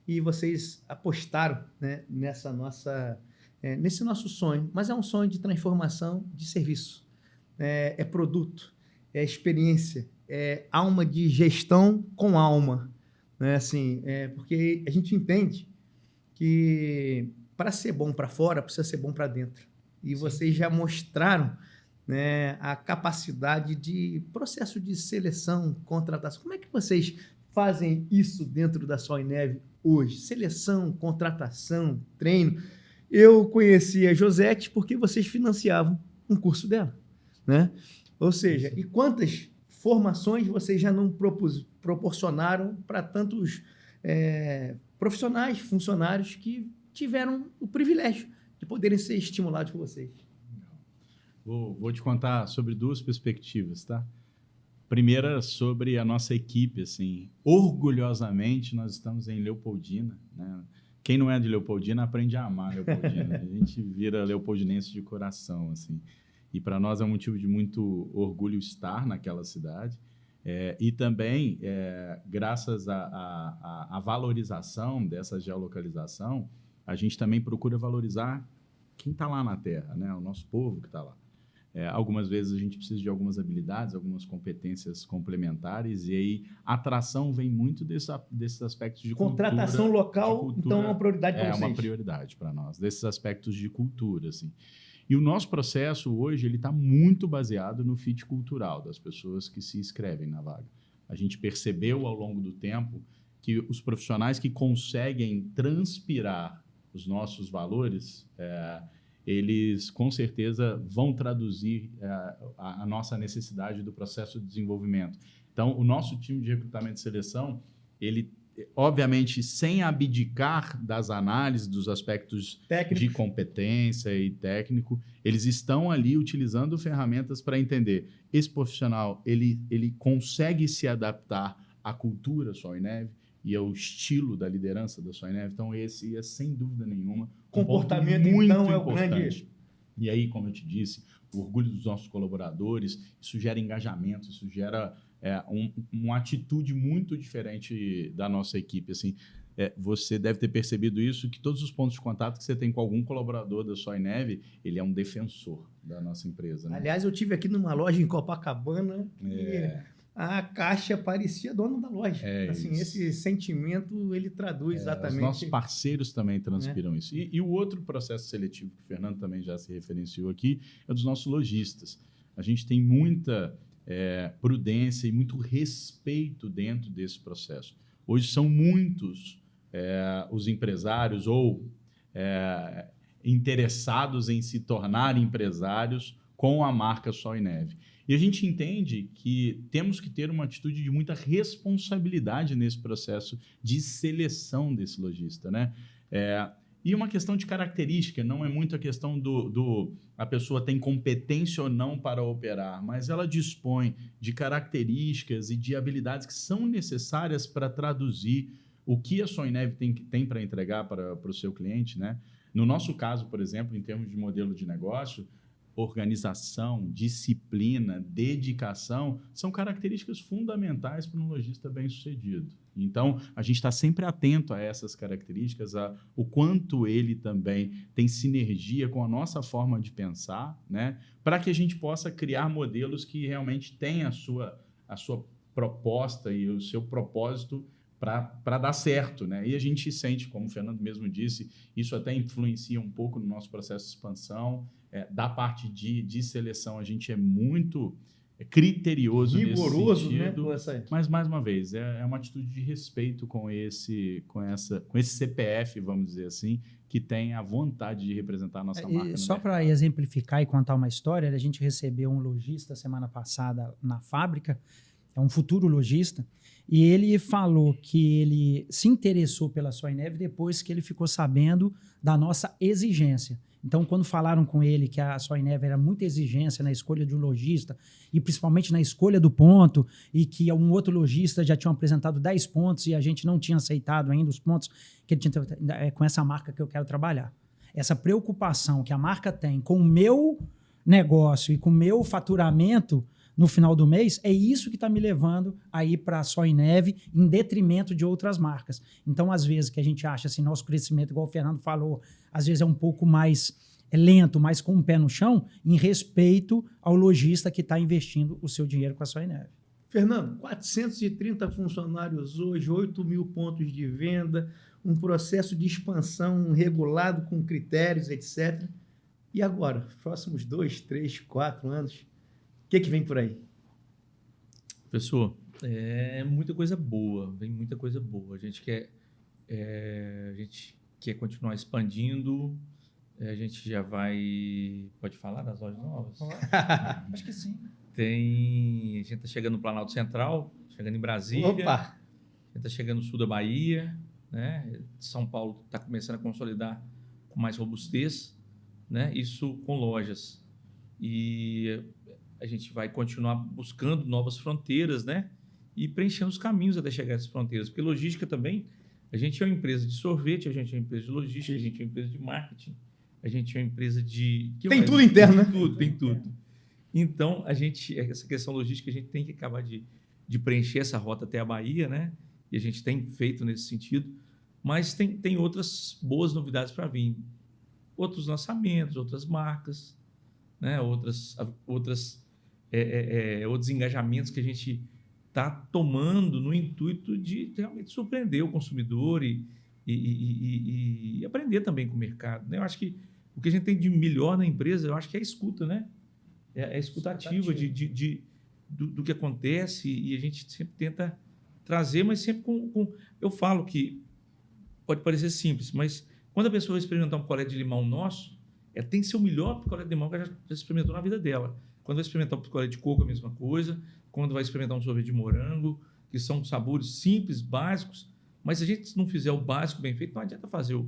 Speaker 1: e vocês apostaram, né, nesse nosso sonho. Mas é um sonho de transformação de serviço. É produto, é experiência, é alma de gestão com alma. Né? Assim, porque a gente entende que para ser bom para fora, precisa ser bom para dentro. E vocês já mostraram, né, a capacidade de processo de seleção, contratação. Como é que vocês fazem isso dentro da Soy Neve hoje? Seleção, contratação, treino. Eu conheci a Josete porque vocês financiavam um curso dela, né? Ou seja, e quantas formações vocês já não proporcionaram para tantos profissionais, funcionários que tiveram o privilégio de poderem ser estimulados por vocês?
Speaker 4: Vou te contar sobre duas perspectivas, tá? Primeira, sobre a nossa equipe, assim, orgulhosamente nós estamos em Leopoldina, né? Quem não é de Leopoldina aprende a amar Leopoldina. A gente vira leopoldinense de coração, assim. E para nós é um motivo de muito orgulho estar naquela cidade. E também, graças à valorização dessa geolocalização, a gente também procura valorizar quem está lá na terra, né? O nosso povo que está lá. Algumas vezes a gente precisa de algumas habilidades, algumas competências complementares, e aí a atração vem muito desses aspectos de
Speaker 1: contratação
Speaker 4: cultura,
Speaker 1: local, então é uma prioridade para vocês?
Speaker 4: É uma prioridade para nós, desses aspectos de cultura, assim. E o nosso processo hoje ele está muito baseado no fit cultural das pessoas que se inscrevem na vaga. A gente percebeu ao longo do tempo que os profissionais que conseguem transpirar os nossos valores, eles com certeza vão traduzir a nossa necessidade do processo de desenvolvimento. Então, o nosso time de recrutamento e seleção, ele, obviamente, sem abdicar das análises, dos aspectos de competência e técnico, eles estão ali utilizando ferramentas para entender esse profissional, ele consegue se adaptar à cultura Soy Neve e ao estilo da liderança da Soy Neve. Então, esse é, sem dúvida nenhuma,
Speaker 1: comportamento,
Speaker 4: muito
Speaker 1: então, é o
Speaker 4: importante.
Speaker 1: grande.
Speaker 4: E aí, como eu te disse, o orgulho dos nossos colaboradores, isso gera engajamento, isso gera uma atitude muito diferente da nossa equipe. Assim, você deve ter percebido isso, que todos os pontos de contato que você tem com algum colaborador da Soy Neve, ele é um defensor da nossa empresa. Né?
Speaker 1: Aliás, eu tive aqui numa loja em Copacabana e a caixa parecia dona da loja. Assim, esse sentimento, ele traduz exatamente.
Speaker 4: Os nossos parceiros também transpiram isso. E o outro processo seletivo, que o Fernando também já se referenciou aqui, é dos nossos lojistas. A gente tem muita prudência e muito respeito dentro desse processo. Hoje são muitos os empresários ou interessados em se tornar empresários com a marca Soy Neve. E a gente entende que temos que ter uma atitude de muita responsabilidade nesse processo de seleção desse lojista, né? E uma questão de característica, não é muito a questão a pessoa tem competência ou não para operar, mas ela dispõe de características e de habilidades que são necessárias para traduzir o que a Soinev tem para entregar para o seu cliente, né? No nosso caso, por exemplo, em termos de modelo de negócio, organização, disciplina, dedicação são características fundamentais para um lojista bem-sucedido. Então, a gente está sempre atento a essas características, o quanto ele também tem sinergia com a nossa forma de pensar, né? Para que a gente possa criar modelos que realmente tenham a sua proposta e o seu propósito para dar certo, né? E a gente sente, como o Fernando mesmo disse, isso até influencia um pouco no nosso processo de expansão. Da parte de seleção, a gente é muito criterioso,
Speaker 1: rigoroso,
Speaker 4: nesse
Speaker 1: né?
Speaker 4: sentido, mas, mais uma vez, é uma atitude de respeito com esse CPF, vamos dizer assim, que tem a vontade de representar a nossa marca.
Speaker 3: Só para exemplificar e contar uma história, a gente recebeu um lojista semana passada na fábrica, é um futuro lojista, e ele falou que ele se interessou pela Soinev depois que ele ficou sabendo da nossa exigência. Então, quando falaram com ele que a Soinev era muita exigência na escolha de um lojista, e principalmente na escolha do ponto, e que um outro lojista já tinha apresentado 10 pontos e a gente não tinha aceitado ainda os pontos, que ele tinha, com essa marca que eu quero trabalhar. Essa preocupação que a marca tem com o meu negócio e com o meu faturamento no final do mês, é isso que está me levando a ir para a Soinev em detrimento de outras marcas. Então, às vezes, que a gente acha assim, nosso crescimento, igual o Fernando falou, às vezes é um pouco mais lento, mas com o pé no chão, em respeito ao lojista que está investindo o seu dinheiro com a Soinev.
Speaker 1: Fernando, 430 funcionários hoje, 8 mil pontos de venda, um processo de expansão regulado com critérios, etc. E agora, próximos 2, 3, 4 anos, o que vem por aí?
Speaker 2: Professor, muita coisa boa, vem muita coisa boa. A gente quer continuar expandindo, a gente já vai... Pode falar das lojas novas?
Speaker 3: Acho que sim.
Speaker 2: A gente está chegando no Planalto Central, chegando em Brasília.
Speaker 1: Opa!
Speaker 2: A gente está chegando no sul da Bahia, né? São Paulo está começando a consolidar com mais robustez, né? Isso com lojas. E a gente vai continuar buscando novas fronteiras, né? E preenchendo os caminhos até chegar a essas fronteiras. Porque logística também, a gente é uma empresa de sorvete, a gente é uma empresa de logística, a gente é uma empresa de marketing, a gente é uma empresa de...
Speaker 1: Tem tudo interno, né?
Speaker 2: Tem tudo. Então, essa questão logística, a gente tem que acabar de preencher essa rota até a Bahia, né? E a gente tem feito nesse sentido. Mas tem outras boas novidades para vir. Outros lançamentos, outras marcas, né? Outros engajamentos que a gente está tomando no intuito de realmente surpreender o consumidor e aprender também com o mercado, né? Eu acho que o que a gente tem de melhor na empresa, eu acho que é a escuta, né? É a escutativa do que acontece, e a gente sempre tenta trazer, mas sempre com... Eu falo que pode parecer simples, mas quando a pessoa vai experimentar um picolé de limão nosso, tem que ser o melhor picolé de limão que ela já experimentou na vida dela. Quando vai experimentar um picolé de coco, a mesma coisa. Quando vai experimentar um sorvete de morango, que são sabores simples, básicos, mas se a gente não fizer o básico bem feito, não adianta fazer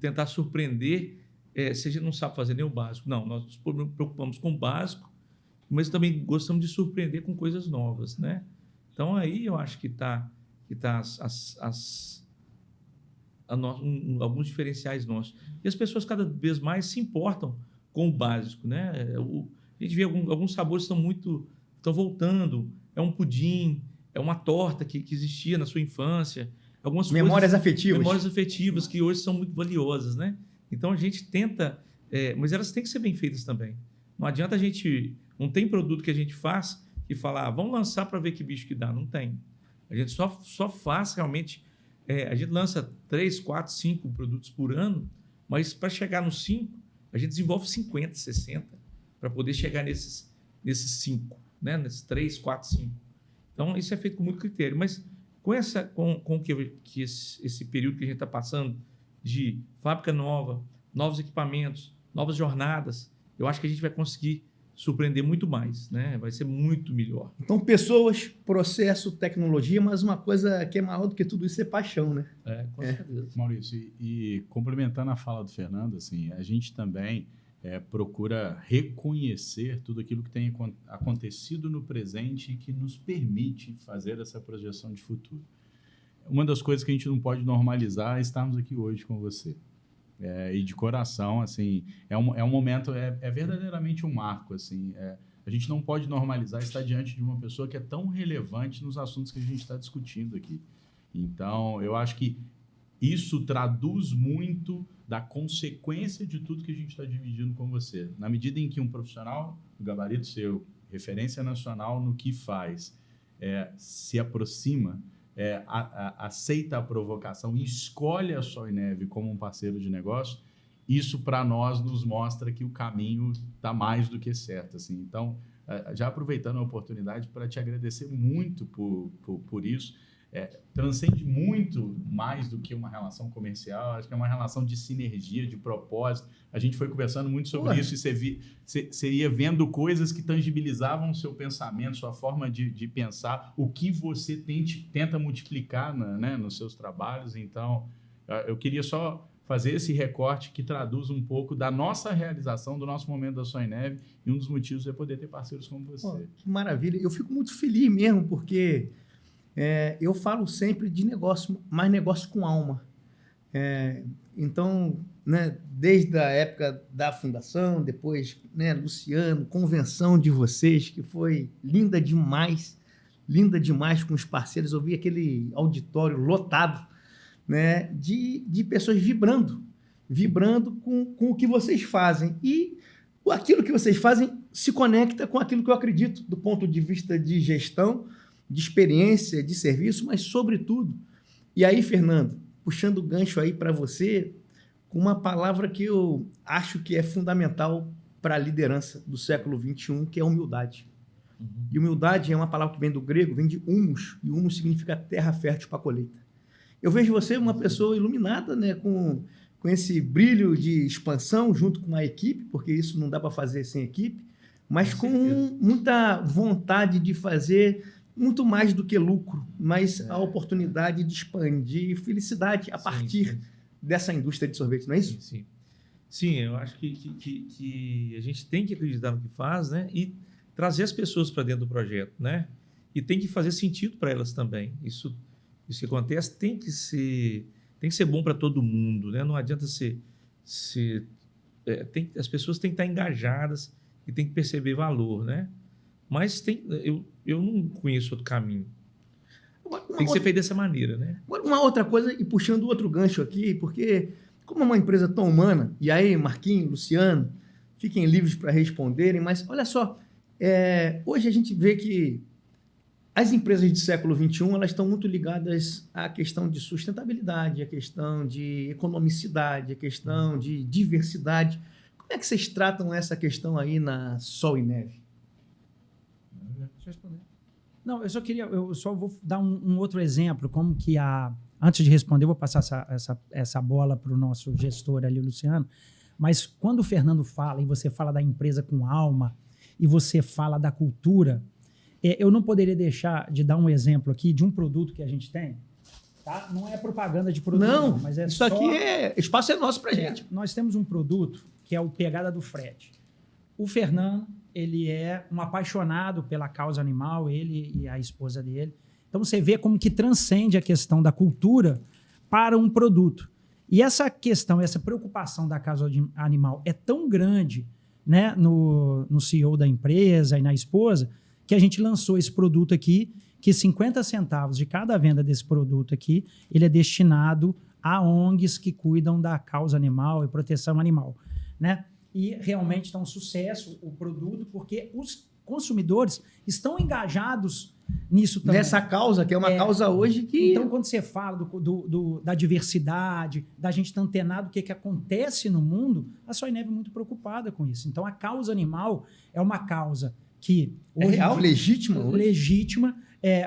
Speaker 2: tentar surpreender se a gente não sabe fazer nem o básico. Não, nós nos preocupamos com o básico, mas também gostamos de surpreender com coisas novas, né? Então, aí eu acho que está alguns diferenciais nossos. E as pessoas cada vez mais se importam com o básico, né? A gente vê alguns sabores estão voltando. É um pudim, é uma torta que existia na sua infância. Algumas
Speaker 1: memórias
Speaker 2: Memórias afetivas que hoje são muito valiosas, né? Então, a gente tenta... mas elas têm que ser bem feitas também. Não adianta a gente... Não tem produto que a gente faz e falar, vamos lançar para ver que bicho que dá. Não tem. A gente só faz realmente... a gente lança 3, 4, 5 produtos por ano, mas para chegar nos 5, a gente desenvolve 50, 60 para poder chegar nesses 5, né? Nesses 3, 4, 5. Então, isso é feito com muito critério. Mas com esse período que a gente está passando de fábrica nova, novos equipamentos, novas jornadas, eu acho que a gente vai conseguir surpreender muito mais, né? Vai ser muito melhor.
Speaker 1: Então, pessoas, processo, tecnologia, mas uma coisa que é maior do que tudo isso é paixão, né?
Speaker 2: Com certeza.
Speaker 4: Maurício, e complementando a fala do Fernando, assim, a gente também procura reconhecer tudo aquilo que tem acontecido no presente e que nos permite fazer essa projeção de futuro. Uma das coisas que a gente não pode normalizar é estarmos aqui hoje com você. E de coração, assim, é um momento, é verdadeiramente um marco, assim, a gente não pode normalizar estar diante de uma pessoa que é tão relevante nos assuntos que a gente está discutindo aqui. Então, eu acho que isso traduz muito da consequência de tudo que a gente está dividindo com você. Na medida em que um profissional do gabarito seu, referência nacional no que faz, se aproxima, aceita a provocação e escolhe a Soineve como um parceiro de negócio, isso para nós nos mostra que o caminho está mais do que certo. Assim. Então, já aproveitando a oportunidade para te agradecer muito por isso, transcende muito mais do que uma relação comercial, acho que é uma relação de sinergia, de propósito. A gente foi conversando muito sobre isso e você ia vendo coisas que tangibilizavam o seu pensamento, sua forma de pensar, o que você tenta multiplicar nos seus trabalhos. Então, eu queria só fazer esse recorte que traduz um pouco da nossa realização, do nosso momento da Soineve, e um dos motivos é poder ter parceiros como você.
Speaker 1: Que maravilha. Eu fico muito feliz mesmo, porque eu falo sempre de negócio, mas negócio com alma. Então, né, desde a época da fundação, depois, né, Luciano, convenção de vocês, que foi linda demais com os parceiros. Eu vi aquele auditório lotado, né, de pessoas vibrando com o que vocês fazem. E aquilo que vocês fazem se conecta com aquilo que eu acredito do ponto de vista de gestão, de experiência, de serviço, mas sobretudo. E aí, Fernando, puxando o gancho aí para você, com uma palavra que eu acho que é fundamental para a liderança do século XXI, que é humildade. E humildade é uma palavra que vem do grego, vem de humus, e humus significa terra fértil para a colheita. Eu vejo você uma pessoa iluminada, né, com esse brilho de expansão junto com a equipe, porque isso não dá para fazer sem equipe, mas com muita vontade de fazer muito mais do que lucro, mas a oportunidade de expandir felicidade a partir dessa indústria de sorvete, não é isso?
Speaker 2: Sim, eu acho que a gente tem que acreditar no que faz, né? E trazer as pessoas para dentro do projeto, né? E tem que fazer sentido para elas também. Isso que acontece tem que ser bom para todo mundo, né? Não adianta as pessoas têm que estar engajadas e têm que perceber valor, né? Mas eu não conheço outro caminho. Tem que ser feito dessa maneira, né?
Speaker 1: Agora, uma outra coisa, e puxando outro gancho aqui, porque como é uma empresa tão humana, e aí, Marquinhos, Luciano, fiquem livres para responderem, mas olha só, hoje a gente vê que as empresas do século XXI, elas estão muito ligadas à questão de sustentabilidade, à questão de economicidade, à questão de diversidade. Como é que vocês tratam essa questão aí na Sol e Neve?
Speaker 3: Deixa eu responder. Não, eu só vou dar um outro exemplo, como que antes de responder, eu vou passar essa bola para o nosso gestor ali, Luciano, mas quando o Fernando fala, e você fala da empresa com alma, e você fala da cultura, eu não poderia deixar de dar um exemplo aqui de um produto que a gente tem, tá? Não é propaganda de produto,
Speaker 1: não,
Speaker 3: mas
Speaker 1: isso aqui espaço é nosso para gente.
Speaker 3: Nós temos um produto que é o Pegada do Frete. O Fernando, ele é um apaixonado pela causa animal, ele e a esposa dele. Então, você vê como que transcende a questão da cultura para um produto. E essa questão, essa preocupação da causa animal é tão grande, né, no CEO da empresa e na esposa, que a gente lançou esse produto aqui, que 50 centavos de cada venda desse produto aqui, ele é destinado a ONGs que cuidam da causa animal e proteção animal, né? E realmente está um sucesso o produto, porque os consumidores estão engajados nisso também.
Speaker 1: Nessa causa, que é uma causa hoje que...
Speaker 3: Então, quando você fala da diversidade, da gente estar antenado do que acontece no mundo, a Soineve é muito preocupada com isso. Então, a causa animal é uma causa que...
Speaker 1: É real, legítima.
Speaker 3: Legítima.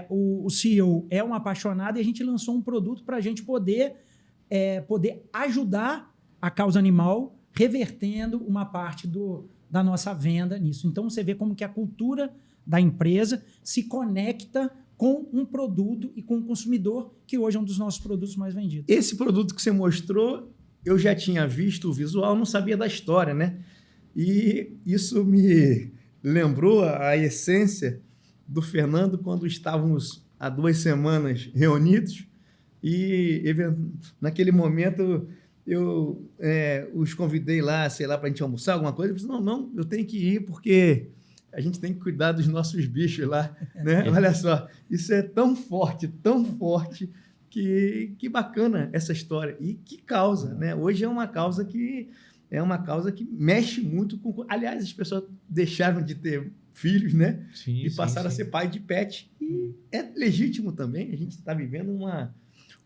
Speaker 3: O CEO é um apaixonado e a gente lançou um produto para a gente poder ajudar a causa animal, revertendo uma parte da nossa venda nisso. Então, você vê como que a cultura da empresa se conecta com um produto e com o consumidor, que hoje é um dos nossos produtos mais vendidos.
Speaker 1: Esse produto que você mostrou, eu já tinha visto o visual, não sabia da história, né? E isso me lembrou a essência do Fernando quando estávamos há 2 semanas reunidos e naquele momento eu os convidei lá, sei lá, para a gente almoçar, alguma coisa. Eu disse, não, eu tenho que ir porque a gente tem que cuidar dos nossos bichos lá, né? Olha só, isso é tão forte que bacana essa história e que causa, né? Hoje é uma causa que mexe muito com... Aliás, as pessoas deixaram de ter filhos, né?
Speaker 2: Sim,
Speaker 1: E passaram a
Speaker 2: sim.
Speaker 1: ser pai de pet. E é legítimo também. A gente está vivendo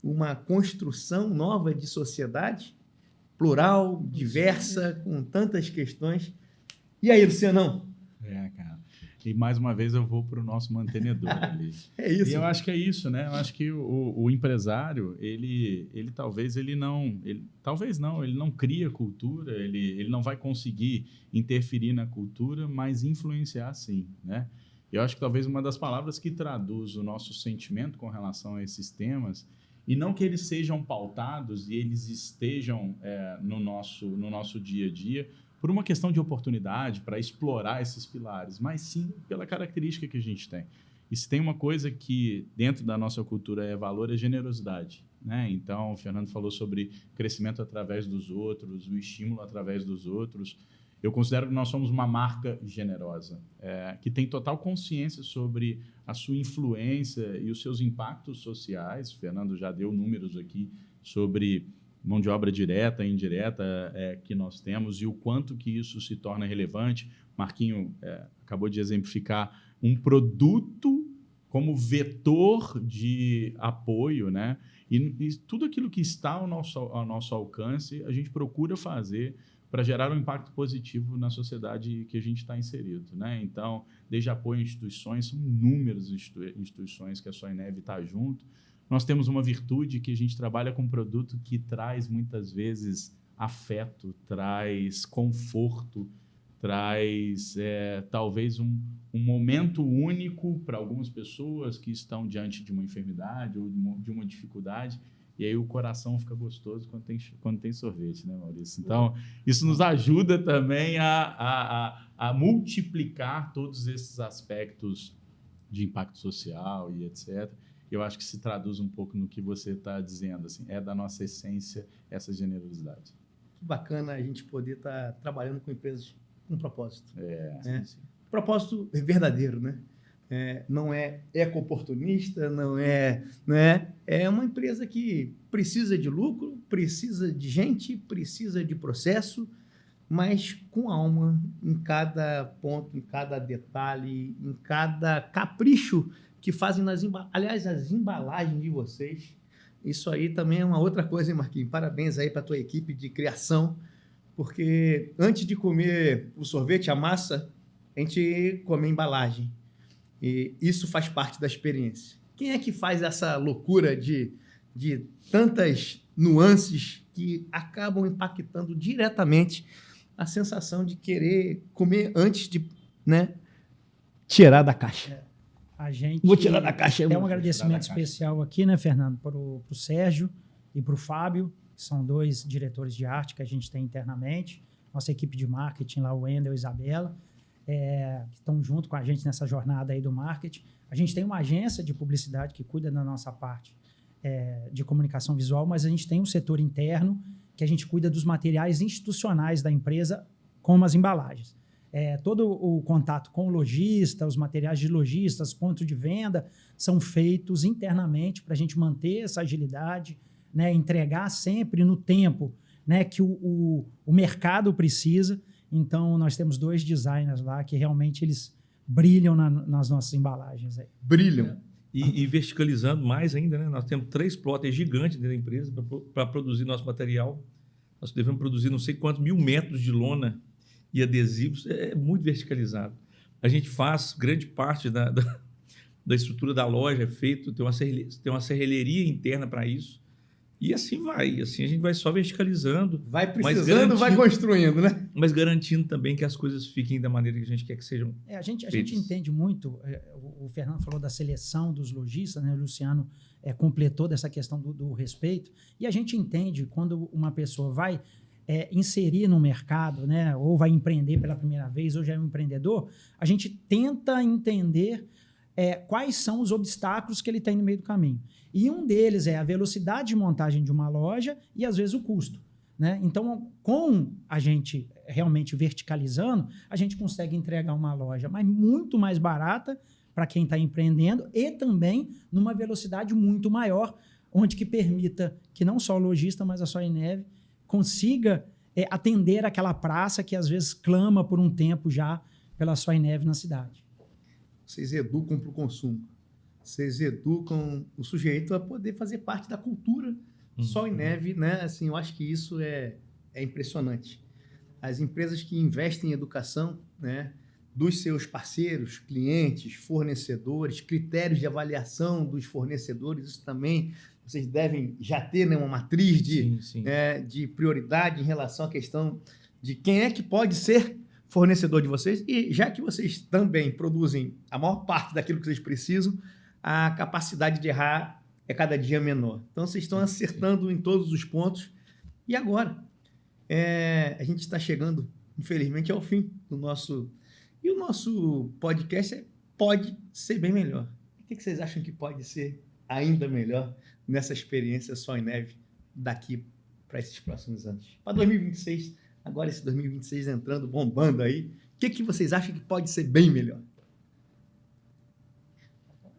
Speaker 1: uma construção nova de sociedade, plural, diversa, com tantas questões. E aí, Lucianão?
Speaker 4: Cara. E mais uma vez eu vou para o nosso mantenedor ali.
Speaker 1: É isso.
Speaker 4: E eu acho que é isso, né? Eu acho que o empresário, ele talvez ele não cria cultura, ele não vai conseguir interferir na cultura, mas influenciar sim, né? Eu acho que talvez uma das palavras que traduz o nosso sentimento com relação a esses temas, e não que eles sejam pautados e eles estejam no nosso dia a dia, por uma questão de oportunidade para explorar esses pilares, mas sim pela característica que a gente tem. E se tem uma coisa que dentro da nossa cultura é valor, é generosidade, né? Então, o Fernando falou sobre crescimento através dos outros, o estímulo através dos outros. Eu considero que nós somos uma marca generosa, que tem total consciência sobre a sua influência e os seus impactos sociais. O Fernando já deu números aqui sobre mão de obra direta e indireta que nós temos e o quanto que isso se torna relevante. Marquinho acabou de exemplificar um produto como vetor de apoio, né? E tudo aquilo que está ao nosso alcance, a gente procura fazer para gerar um impacto positivo na sociedade que a gente está inserido, né? Então, desde apoio a instituições, são inúmeras instituições que a Soinev está junto. Nós temos uma virtude que a gente trabalha com um produto que traz, muitas vezes, afeto, traz conforto, traz, talvez, um momento único para algumas pessoas que estão diante de uma enfermidade ou de uma dificuldade. E aí o coração fica gostoso quando tem sorvete, né, Maurício? Então, isso nos ajuda também a multiplicar todos esses aspectos de impacto social e etc., eu acho que se traduz um pouco no que você está dizendo, assim, é da nossa essência essa generosidade.
Speaker 1: Que bacana a gente poder estar trabalhando com empresas com propósito.
Speaker 2: Sim, sim.
Speaker 1: Propósito verdadeiro, né? Não é eco-oportunista, não é... É uma empresa que precisa de lucro, precisa de gente, precisa de processo, mas com alma em cada ponto, em cada detalhe, em cada capricho que fazem aliás, as embalagens de vocês. Isso aí também é uma outra coisa, hein, Marquinhos? Parabéns aí para a tua equipe de criação, porque antes de comer o sorvete, a massa, a gente come a embalagem. E isso faz parte da experiência. Quem é que faz essa loucura de tantas nuances que acabam impactando diretamente a sensação de querer comer antes de, né, tirar da caixa?
Speaker 3: A gente
Speaker 1: Vou tirar da caixa.
Speaker 3: tem um agradecimento especial aqui, né, Fernando, para o Sérgio e para o Fábio, que são 2 diretores de arte que a gente tem internamente, nossa equipe de marketing lá, o Wendel e a Isabela, que estão junto com a gente nessa jornada aí do marketing. A gente tem uma agência de publicidade que cuida da nossa parte de comunicação visual, mas a gente tem um setor interno que a gente cuida dos materiais institucionais da empresa, como as embalagens. Todo o contato com o lojista, os materiais de lojistas, ponto de venda, são feitos internamente para a gente manter essa agilidade, né, entregar sempre no tempo, né, que o mercado precisa. Então, nós temos 2 designers lá que realmente eles brilham nas nossas embalagens. Aí.
Speaker 1: Brilham.
Speaker 2: E verticalizando mais ainda, né? Nós temos 3 plotters gigantes dentro da empresa para produzir nosso material. Nós devemos produzir não sei quantos 1000 metros de lona e adesivos, é muito verticalizado. A gente faz grande parte da estrutura da loja, é feito, tem uma serralheria interna para isso, e assim vai. Assim a gente vai só verticalizando.
Speaker 1: Vai precisando, vai construindo, né?
Speaker 2: mas garantindo também que as coisas fiquem da maneira que a gente quer que sejam.
Speaker 3: A gente
Speaker 2: feitas.
Speaker 3: entende muito, o Fernando falou da seleção dos lojistas, né? O Luciano completou dessa questão do respeito, e a gente entende quando uma pessoa vai inserir no mercado, né? Ou vai empreender pela primeira vez, ou já é um empreendedor, a gente tenta entender quais são os obstáculos que ele tem no meio do caminho. E um deles é a velocidade de montagem de uma loja e, às vezes, o custo. Né? Então, com a gente realmente verticalizando, a gente consegue entregar uma loja mas muito mais barata para quem está empreendendo e também numa velocidade muito maior, onde que permita que não só o lojista, mas a Soy Neve consiga atender aquela praça que às vezes clama por um tempo já pela Soy Neve na cidade.
Speaker 1: Vocês educam para o consumo. Vocês educam o sujeito a poder fazer parte da cultura Soy Neve, né? Assim, eu acho que isso é impressionante. As empresas que investem em educação, né, dos seus parceiros, clientes, fornecedores, critérios de avaliação dos fornecedores, isso também vocês devem já ter, né, uma matriz de prioridade em relação à questão de quem é que pode ser fornecedor de vocês. E já que vocês também produzem a maior parte daquilo que vocês precisam, a capacidade de errar é cada dia menor. Então, vocês estão acertando em todos os pontos. E agora, a gente está chegando, infelizmente, ao fim do nosso... E o nosso podcast pode ser bem melhor. O que vocês acham que pode ser ainda melhor nessa experiência Soy Neve daqui para esses próximos anos? Para 2026, agora esse 2026 entrando, bombando aí, o que vocês acham que pode ser bem melhor?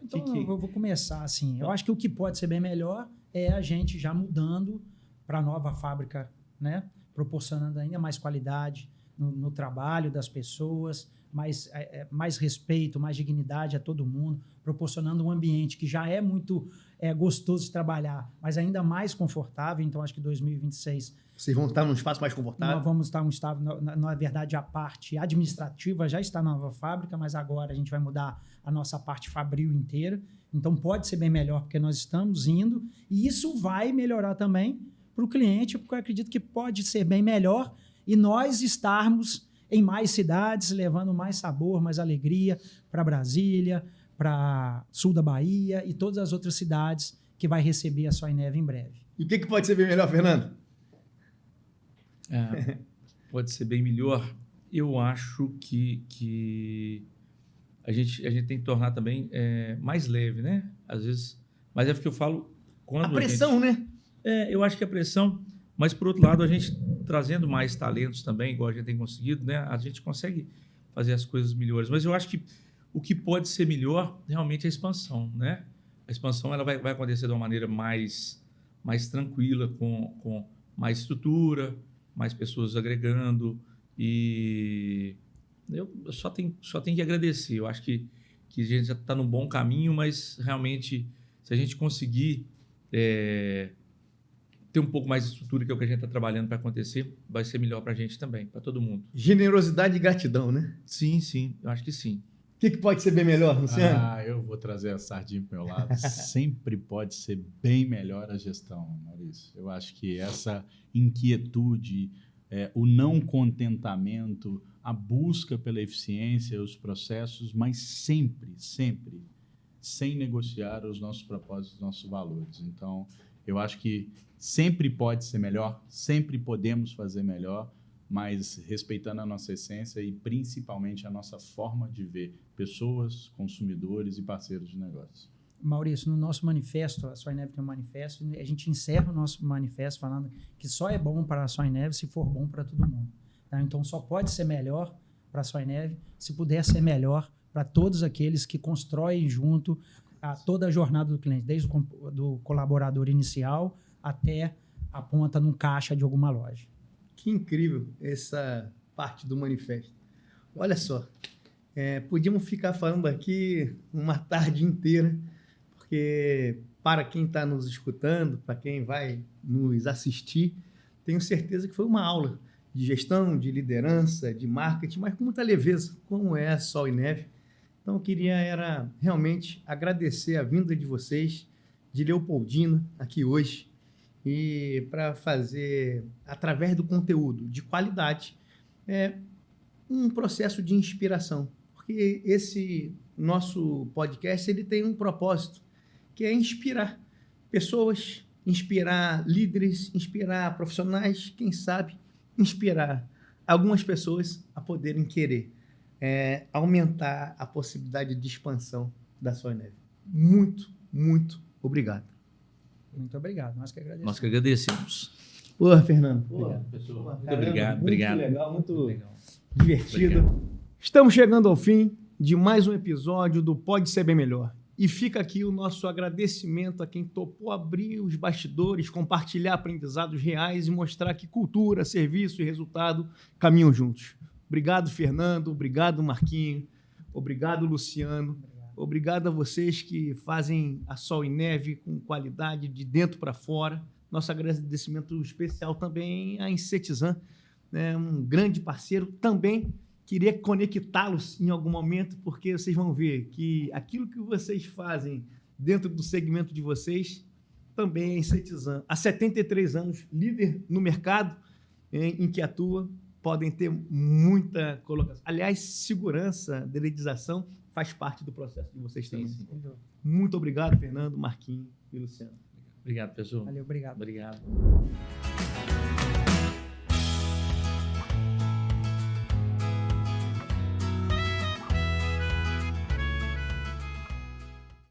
Speaker 3: Então, eu vou começar assim. Eu acho que o que pode ser bem melhor é a gente já mudando para a nova fábrica, né? Proporcionando ainda mais qualidade no trabalho das pessoas, mais respeito, mais dignidade a todo mundo, proporcionando um ambiente que já é muito gostoso de trabalhar, mas ainda mais confortável. Então, acho que 2026...
Speaker 1: Vocês vão estar num espaço mais confortável?
Speaker 3: Nós vamos estar num estado, na verdade, a parte administrativa já está na nova fábrica, mas agora a gente vai mudar a nossa parte fabril inteira. Então, pode ser bem melhor, porque nós estamos indo, e isso vai melhorar também para o cliente, porque eu acredito que pode ser bem melhor e nós estarmos em mais cidades, levando mais sabor, mais alegria para Brasília, para sul da Bahia e todas as outras cidades que vai receber a Soy Neve em breve.
Speaker 1: E o que pode ser bem melhor, Fernando?
Speaker 2: Pode ser bem melhor. Eu acho que a gente tem que tornar também mais leve, né? Às vezes, mas é porque eu falo... Quando
Speaker 1: a pressão, né?
Speaker 2: Eu acho que a pressão, mas por outro lado, a gente trazendo mais talentos também, igual a gente tem conseguido, né? A gente consegue fazer as coisas melhores. Mas eu acho que o que pode ser melhor realmente é a expansão, né? A expansão ela vai acontecer de uma maneira mais tranquila, com mais estrutura, mais pessoas agregando, e eu só tenho que agradecer. Eu acho que a gente já está num bom caminho, mas realmente, se a gente conseguir ter um pouco mais de estrutura, que é o que a gente está trabalhando para acontecer, vai ser melhor para a gente também, para todo mundo.
Speaker 1: Generosidade e gratidão, né?
Speaker 2: Sim, eu acho que sim.
Speaker 1: O que pode ser bem melhor, Luciano?
Speaker 4: Eu vou trazer a sardinha para o meu lado. Sempre pode ser bem melhor a gestão, Maurício. Eu acho que essa inquietude, o não contentamento, a busca pela eficiência, os processos, mas sempre, sem negociar os nossos propósitos, os nossos valores. Então, eu acho que sempre pode ser melhor, sempre podemos fazer melhor, mas respeitando a nossa essência e principalmente a nossa forma de ver pessoas, consumidores e parceiros de negócio.
Speaker 3: Maurício, no nosso manifesto, a Soy Neve tem um manifesto, a gente encerra o nosso manifesto falando que só é bom para a Soy Neve se for bom para todo mundo. Tá? Então, só pode ser melhor para a Soy Neve se puder ser melhor para todos aqueles que constroem junto toda a jornada do cliente, desde do colaborador inicial até a ponta num caixa de alguma loja.
Speaker 1: Que incrível essa parte do manifesto. Olha só, podíamos ficar falando aqui uma tarde inteira, porque para quem está nos escutando, para quem vai nos assistir, tenho certeza que foi uma aula de gestão, de liderança, de marketing, mas com muita leveza, como é a Soy Neve. Então, eu queria realmente agradecer a vinda de vocês, de Leopoldina, aqui hoje, e para fazer, através do conteúdo de qualidade, um processo de inspiração. Porque esse nosso podcast ele tem um propósito, que é inspirar pessoas, inspirar líderes, inspirar profissionais, quem sabe inspirar algumas pessoas a poderem querer aumentar a possibilidade de expansão da Soinev. Muito, muito obrigado.
Speaker 3: Muito obrigado. Nós que agradecemos.
Speaker 2: Nós que agradecemos.
Speaker 1: Pô, Fernando.
Speaker 2: Obrigado, pessoal. Muito
Speaker 1: Caramba,
Speaker 2: obrigado.
Speaker 1: muito
Speaker 2: Obrigado.
Speaker 1: legal, muito
Speaker 2: Legal.
Speaker 1: divertido.
Speaker 2: Obrigado.
Speaker 1: Estamos chegando ao fim de mais um episódio do Pode Ser Bem Melhor. E fica aqui o nosso agradecimento a quem topou abrir os bastidores, compartilhar aprendizados reais e mostrar que cultura, serviço e resultado caminham juntos. Obrigado, Fernando. Obrigado, Marquinho. Obrigado, Luciano. Obrigado a vocês que fazem a Sol e Neve com qualidade de dentro para fora. Nosso agradecimento especial também à Insetizan, né? Um grande parceiro. Também queria conectá-los em algum momento, porque vocês vão ver que aquilo que vocês fazem dentro do segmento de vocês também é Insetizan. Há 73 anos, líder no mercado em que atua, podem ter muita colocação. Aliás, segurança, dedetização faz parte do processo de vocês também.
Speaker 2: Sim.
Speaker 1: Muito obrigado, Fernando, Marquinhos e Luciano.
Speaker 2: Obrigado, pessoal.
Speaker 3: Valeu, obrigado.
Speaker 2: Obrigado.